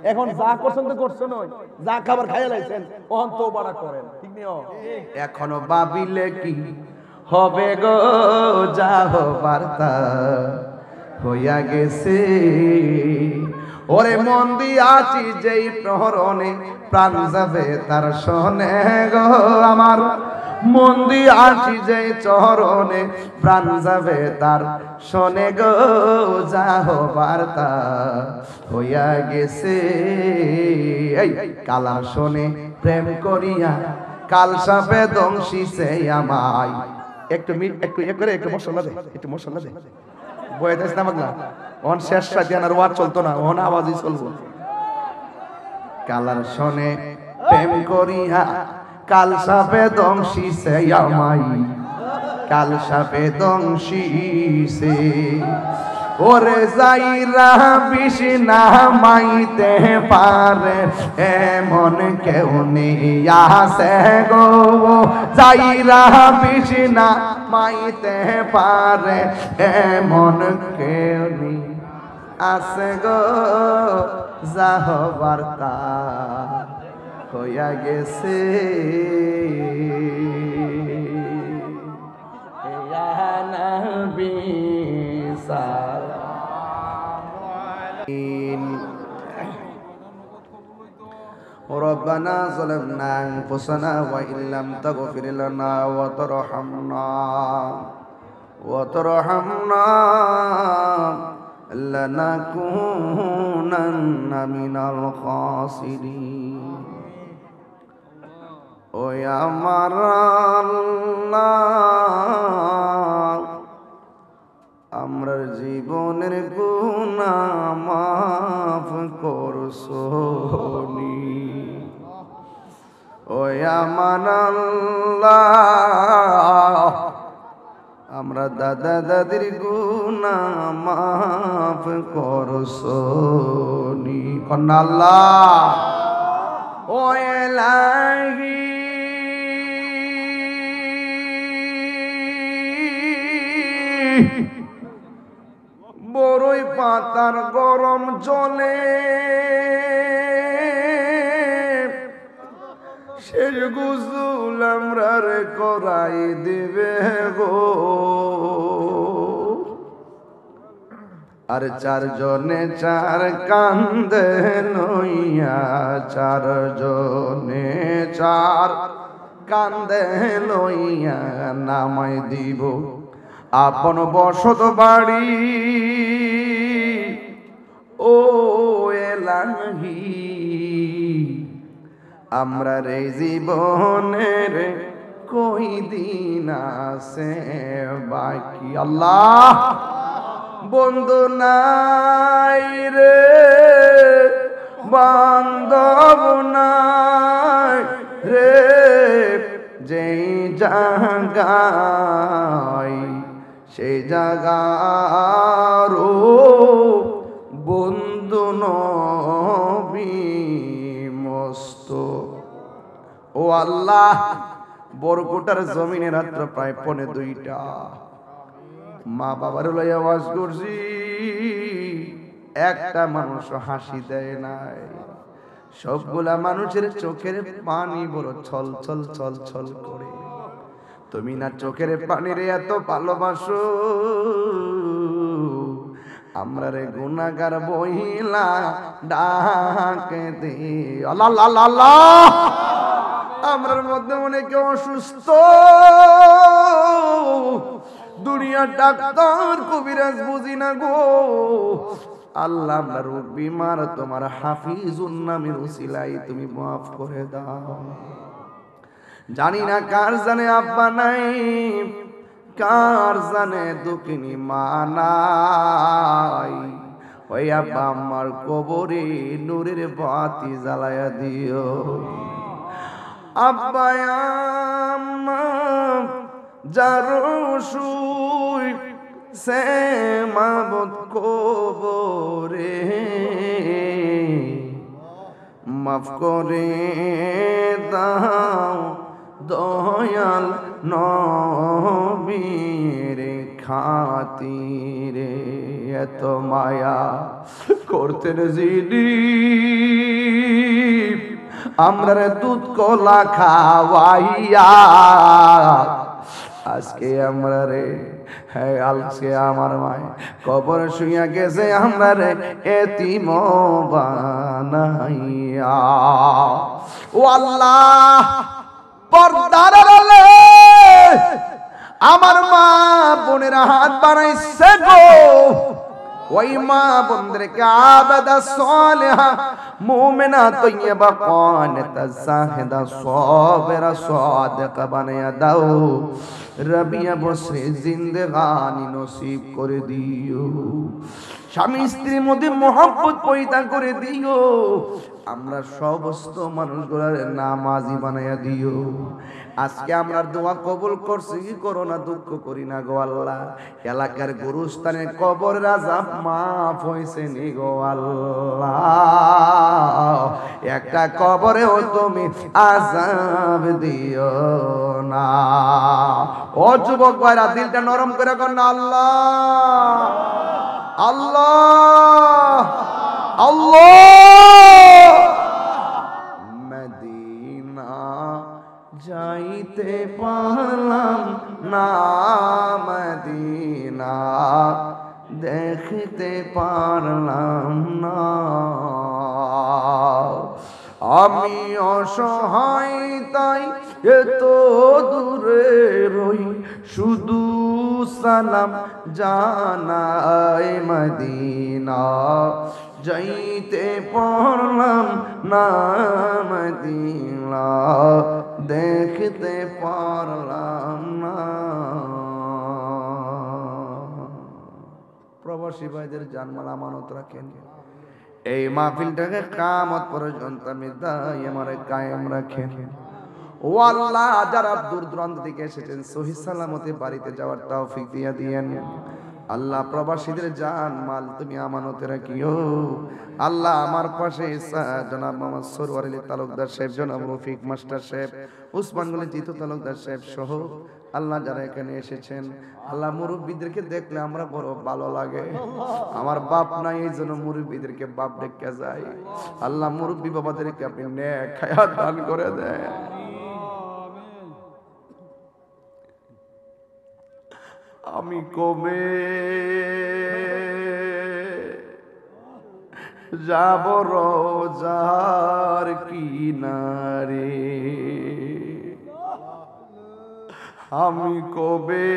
এখন যা করছেন তো করছেন ওই যা খাবার খাইয়া লাইছেন ওহন তো বাড়া করেন ঠিক নিও এখনো ভাবিলে কি হবে গো, যা হবার তা হইয়া গেছে। ওরে মন দিয়াছি যেই প্রহরণে, প্রাণ যাবে তার শোনে গো আমার। মন দিয়াছি যেই চরণে, প্রাণ যাবে তার শোনে গো, যা হবার তা হইয়া গেছে। এই কালার শোনে প্রেম করিয়া কাল সাপে দংশিছে আমায়। একটু একটু মশলা দে, একটু মশলা দে। বয়ে দিস না বাংলা, ওন শেষ রাত আর ওয়ার চলতো না, ওন আওয়াজই চলবো। কালার শোনে প্রেম করিয়া কাল সাপে দংশিছে আমায়, কাল সাপে দংশিছে। ওরে যাইরা বিষ না মাইতে পারে এমন কেউ নেই আছে গো, যাইরা বিষ না মাইতে পারে এমন কেউ নেই আছে গো, যা হবার তা হইয়া গেছে। ইয়া নবী ربنا ظلمنا أنفسنا وإن لم تغفر لنا وترحمنا لنكونن من الخاسرين ও আমার আল্লাহ, আমরার জীবনের গুনাহ মাফ করছনি। ও আমার আল্লাহ, আমরা দাদা দাদির গুনাহ মাফ করছনি। কন্যা আল্লাহ ও এলাহি, বড়ই পাতার গরম জলে শেষ গোসল আমরা রে করাই দিবে গো। আর চারজনে চার কান্দে লইয়া, চারজনে চার কান্দে লইয়া নামাই দিব আপন বসত বাড়ি। ও এলাহি, আমরা রে জীবনের কই দিন আছে বাকি। আল্লাহ, বন্ধু নাই রে, বান্ধব নাই রে, যেই জায়গায় সেই জায়গারও বন্ধু নবী মস্ত। ও আল্লাহ, বরকুটার জমিনে রাত্র প্রায় 1:45, মা বাবার লইয়া ওয়াজ করছি, একটা মানুষ হাসি দেয় নাই। সবগুলা মানুষের চোখের পানি বড় ছল ছল ছল ছল করে। তুমি না চোখের পানির এত ভালোবাসো, আমরা রে গুনাহগার বইলা ডাকে দে। আল্লাহ আল্লাহ আল্লাহ, আমরার মধ্যে অনেকে অসুস্থ, দুনিয়ার ডাক্তার কবিরাজ বুঝি না গো। আল্লাহ, আমরা রোগ বিমার তোমার হাফিজুন নামের উসিলাই তুমি মাফ করে দাও। জানি না কার জানে আব্বা নাই, কার জানে দুঃখিনী মা নাই। ওই আব্বা আমার কবরে নূরের বাতি জ্বালায়া দিও। আব্বা আম্মা যারো শুই সে মাবুদ কবরে, মাফ করে দাও দয়াল নবীর খাতিরে। এত মায়া করতেন যিনি, আমরা রে দুধ কলা খাওয়াইয়া আজকে আমরা রে হ্যাঁ আজকে আমার মায় কবর শুইয়া গেছে আমরা রে এতিম বানাইয়া। ও আল্লাহ পর্দার আড়ালে আমার মা বোনেরা হাত বাড়াইছে গো, ওই মা বোনদেরকে আবেদা সালেহা মুমিনা তয়্যিবা কানিতা জাহিদা সাবিরা সাদিকা বানায়া দাও, রবিয়া বসরে জিন্দেগানি নসিব করে দিও, স্বামী স্ত্রীর মধ্যে মহব্বত পয়দা করে দিও, আমরা সমস্ত মানুষগুলোর নামাজি বানায়া দিও। আজকে আমরা দোয়া কবুল করছি কি করো না, দুঃখ করি না গো আল্লাহ। এলাকার গুরুস্থানে কবর আযাব মাফ হইছে নি গো আল্লাহ, একটা কবরেও তুমি আযাব দিও না। ও যুবক ভাইরা দিলটা নরম করে কর না আল্লাহ আল্লাহ আল্লাহ। মদিনা যাইতে পারলাম না, মদিনা দেখতে পারলাম না, আমি অসহায় তাই এত দূরে রই, শুধু সালাম জানাই মদিনা যাইতে পারলাম না, মদিনা দেখতে পারলাম না। প্রবাসী ভাইদের জানমাল আমানত রাখেন, এই মাহফিলটাকে কিয়ামত পর্যন্ত আমি দাইমারে কায়েম রাখেন। ও আল্লাহ যারা দূর দূরান্ত থেকে এসেছেন সহি সালামতে বাড়িতে যাওয়ার তৌফিক দিয়ে দিয়েন। আল্লাহ প্রবাসীদের জান মাল তুমি আমানতে রাখিও। আল্লাহ আমার পাশে জনাব মোহাম্মদ সরওয়ার আলী তালুকদার সাহেব, জনাব রফিক মাস্টার সাহেব, উসমান গনি জিতু তালুকদার সাহেব সহ আল্লাহ যারা এখানে এসেছেন, আল্লাহ মুরব্বীদেরকে দেখলে আমরা বড় ভালো লাগে। আমার বাপ নাই এই জন্য মুরব্বীদেরকে বাপ ডেকে যায়। আল্লাহ মুরব্বী বাবাদেরকে আপনি নেক হায়াত দান করে দেন। আমি কবে যাব রোজার কিনারে, আমি কবে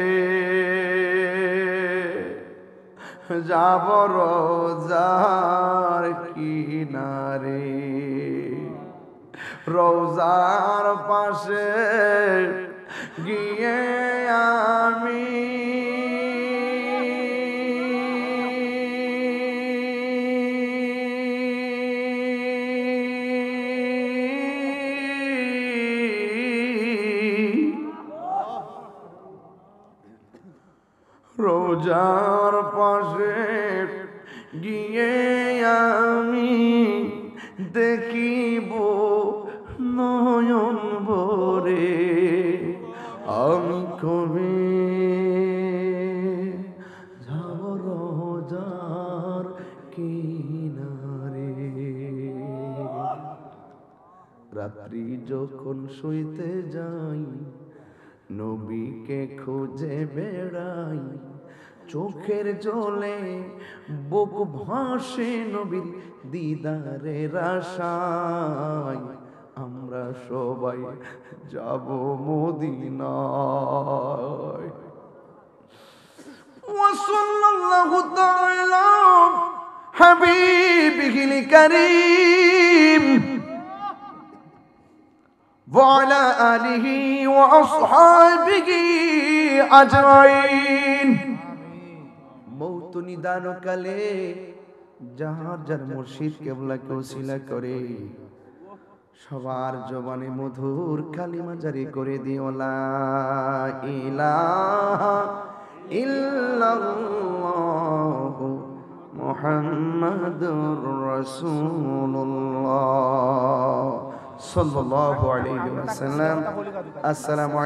যাব রোজার কিনারে, রোজার পাশে গিয়ে আমি রোজার পাশে গিয়ে আমি দেখিব নয়ন ভরে, আমি কবে যাব রোজার কিনারে। রাত্রি যখন শুইতে যাই নবীকে খুঁজে বেড়াই, চোখের জলে বুক ভাসে নবীর দিদারের আশায়, আমরা সবাই যাব মদিনায়। ওয়াসাল্লাল্লাহু তাআলা হাবিবিহিল কারীম وعلى آله وأصحابه أجمعين। মৌত নিদান কালে যার যার মুর্শিদ কেবলাকে ওসিলা করে সবার জবানে মধুর কালিমা জারি করে দিও, লা ইলাহা ইল্লাল্লাহু মুহাম্মাদুর রাসূলুল্লাহ সাল্লাল্লাহু আলাইহি ওয়াসাল্লাম। আসসালামু